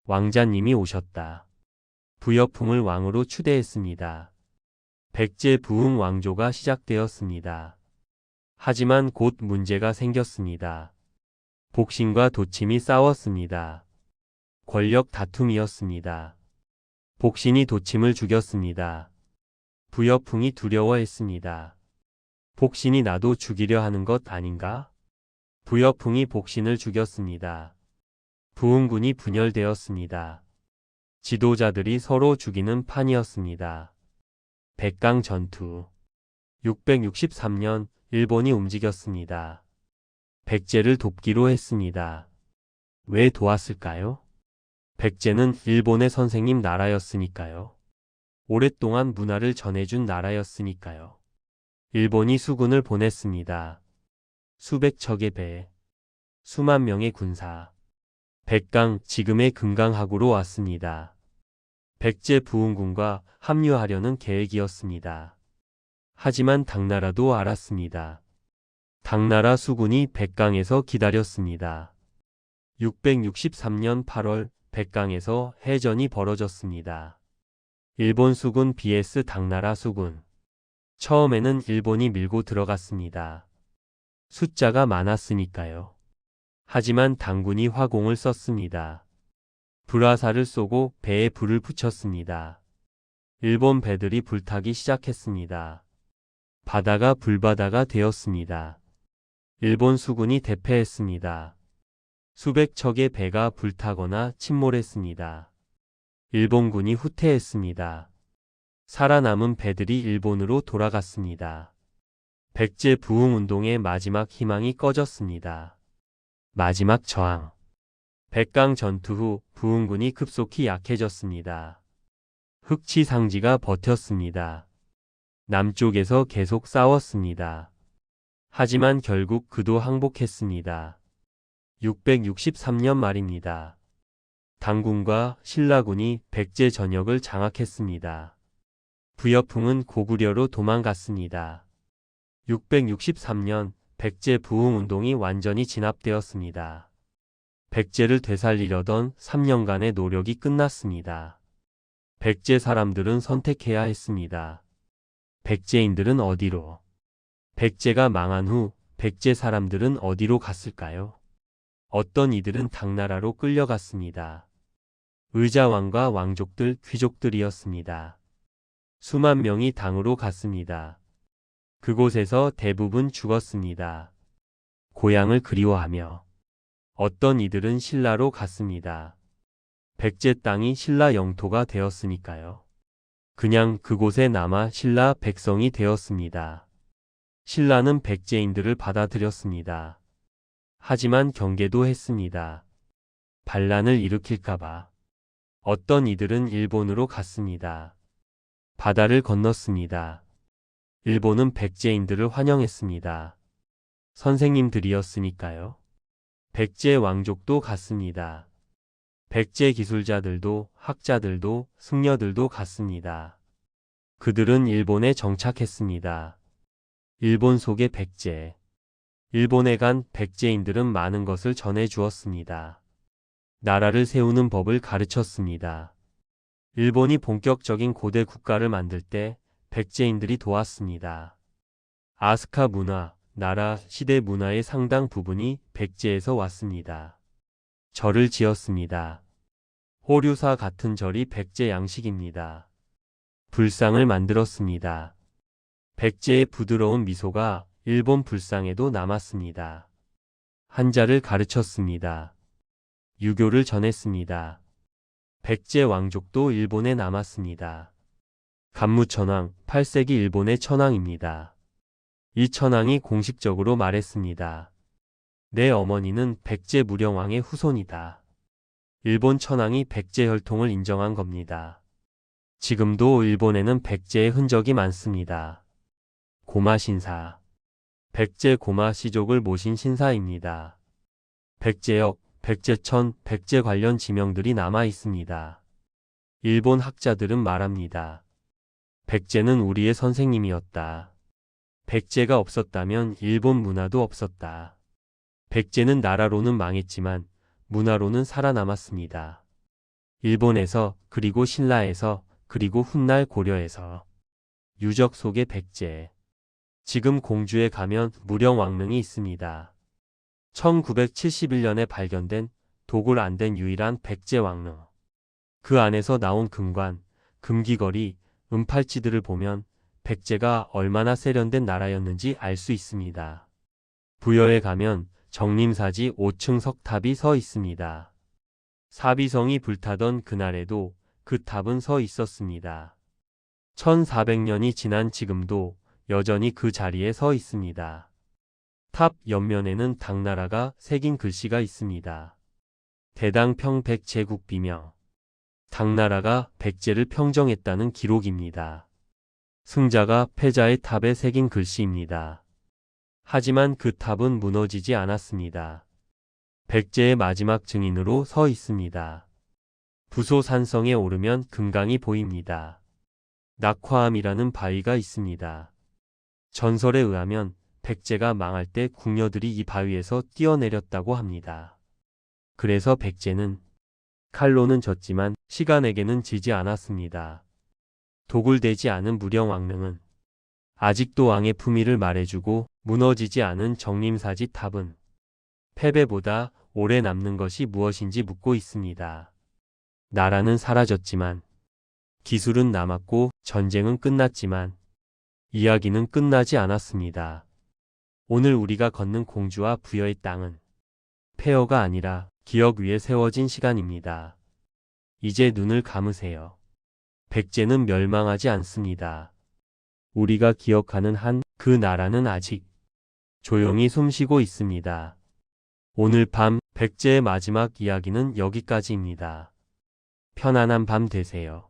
왕자님이 오셨다. 부여풍을 왕으로 추대했습니다. 백제 부흥 왕조가 시작되었습니다. 하지만 곧 문제가 생겼습니다. 복신과 도침이 싸웠습니다. 권력 다툼이었습니다. 복신이 도침을 죽였습니다. 부여풍이 두려워했습니다. 복신이 나도 죽이려 하는 것 아닌가? 부여풍이 복신을 죽였습니다. 부흥군이 분열되었습니다. 지도자들이 서로 죽이는 판이었습니다. 백강 전투 663년 일본이 움직였습니다. 백제를 돕기로 했습니다. 왜 도왔을까요? 백제는 일본의 선생님 나라였으니까요. 오랫동안 문화를 전해준 나라였으니까요. 일본이 수군을 보냈습니다. 수백 척의 배, 수만 명의 군사. 백강, 지금의 금강하구로 왔습니다. 백제 부흥군과 합류하려는 계획이었습니다. 하지만 당나라도 알았습니다. 당나라 수군이 백강에서 기다렸습니다. 663년 8월 백강에서 해전이 벌어졌습니다. 일본 수군 vs 당나라 수군. 처음에는 일본이 밀고 들어갔습니다. 숫자가 많았으니까요. 하지만 당군이 화공을 썼습니다. 불화살을 쏘고 배에 불을 붙였습니다. 일본 배들이 불타기 시작했습니다. 바다가 불바다가 되었습니다. 일본 수군이 대패했습니다. 수백 척의 배가 불타거나 침몰했습니다. 일본군이 후퇴했습니다. 살아남은 배들이 일본으로 돌아갔습니다. 백제 부흥운동의 마지막 희망이 꺼졌습니다. 마지막 저항. 백강 전투 후 부흥군이 급속히 약해졌습니다. 흑치상지가 버텼습니다. 남쪽에서 계속 싸웠습니다. 하지만 결국 그도 항복했습니다. 663년 말입니다. 당군과 신라군이 백제 전역을 장악했습니다. 부여풍은 고구려로 도망갔습니다. 663년 백제 부흥운동이 완전히 진압되었습니다. 백제를 되살리려던 3년간의 노력이 끝났습니다. 백제 사람들은 선택해야 했습니다. 백제인들은 어디로? 백제가 망한 후 백제 사람들은 어디로 갔을까요? 어떤 이들은 당나라로 끌려갔습니다. 의자왕과 왕족들, 귀족들이었습니다. 수만 명이 당으로 갔습니다. 그곳에서 대부분 죽었습니다. 고향을 그리워하며 어떤 이들은 신라로 갔습니다. 백제 땅이 신라 영토가 되었으니까요. 그냥 그곳에 남아 신라 백성이 되었습니다. 신라는 백제인들을 받아들였습니다. 하지만 경계도 했습니다. 반란을 일으킬까봐. 어떤 이들은 일본으로 갔습니다. 바다를 건넜습니다. 일본은 백제인들을 환영했습니다. 선생님들이었으니까요. 백제 왕족도 갔습니다. 백제 기술자들도 학자들도 승려들도 갔습니다. 그들은 일본에 정착했습니다. 일본 속의 백제. 일본에 간 백제인들은 많은 것을 전해 주었습니다. 나라를 세우는 법을 가르쳤습니다. 일본이 본격적인 고대 국가를 만들 때 백제인들이 도왔습니다. 아스카 문화, 나라, 시대 문화의 상당 부분이 백제에서 왔습니다. 절을 지었습니다. 호류사 같은 절이 백제 양식입니다. 불상을 만들었습니다. 백제의 부드러운 미소가 일본 불상에도 남았습니다. 한자를 가르쳤습니다. 유교를 전했습니다. 백제 왕족도 일본에 남았습니다. 간무천왕, 8세기 일본의 천황입니다. 이 천황이 공식적으로 말했습니다. 내 어머니는 백제 무령왕의 후손이다. 일본 천황이 백제 혈통을 인정한 겁니다. 지금도 일본에는 백제의 흔적이 많습니다. 고마신사. 백제 고마 씨족을 모신 신사입니다. 백제역, 백제천, 백제 관련 지명들이 남아 있습니다. 일본 학자들은 말합니다. 백제는 우리의 선생님이었다. 백제가 없었다면 일본 문화도 없었다. 백제는 나라로는 망했지만 문화로는 살아남았습니다. 일본에서, 그리고 신라에서, 그리고 훗날 고려에서. 유적 속의 백제. 지금 공주에 가면 무령왕릉이 있습니다. 1971년에 발견된 도굴 안 된 유일한 백제 왕릉. 그 안에서 나온 금관, 금귀걸이, 은팔찌들을 보면 백제가 얼마나 세련된 나라였는지 알 수 있습니다. 부여에 가면 정림사지 5층 석탑이 서 있습니다. 사비성이 불타던 그날에도 그 탑은 서 있었습니다. 1400년이 지난 지금도 여전히 그 자리에 서 있습니다. 탑 옆면에는 당나라가 새긴 글씨가 있습니다. 대당평 백제국비명. 당나라가 백제를 평정했다는 기록입니다. 승자가 패자의 탑에 새긴 글씨입니다. 하지만 그 탑은 무너지지 않았습니다. 백제의 마지막 증인으로 서 있습니다. 부소산성에 오르면 금강이 보입니다. 낙화암이라는 바위가 있습니다. 전설에 의하면 백제가 망할 때 궁녀들이 이 바위에서 뛰어내렸다고 합니다. 그래서 백제는 칼로는 졌지만 시간에게는 지지 않았습니다. 도굴되지 않은 무령왕릉은 아직도 왕의 품위를 말해주고 무너지지 않은 정림사지 탑은 패배보다 오래 남는 것이 무엇인지 묻고 있습니다. 나라는 사라졌지만 기술은 남았고 전쟁은 끝났지만 이야기는 끝나지 않았습니다. 오늘 우리가 걷는 공주와 부여의 땅은 폐허가 아니라 기억 위에 세워진 시간입니다. 이제 눈을 감으세요. 백제는 멸망하지 않습니다. 우리가 기억하는 한 그 나라는 아직 조용히 숨쉬고 있습니다. 오늘 밤 백제의 마지막 이야기는 여기까지입니다. 편안한 밤 되세요.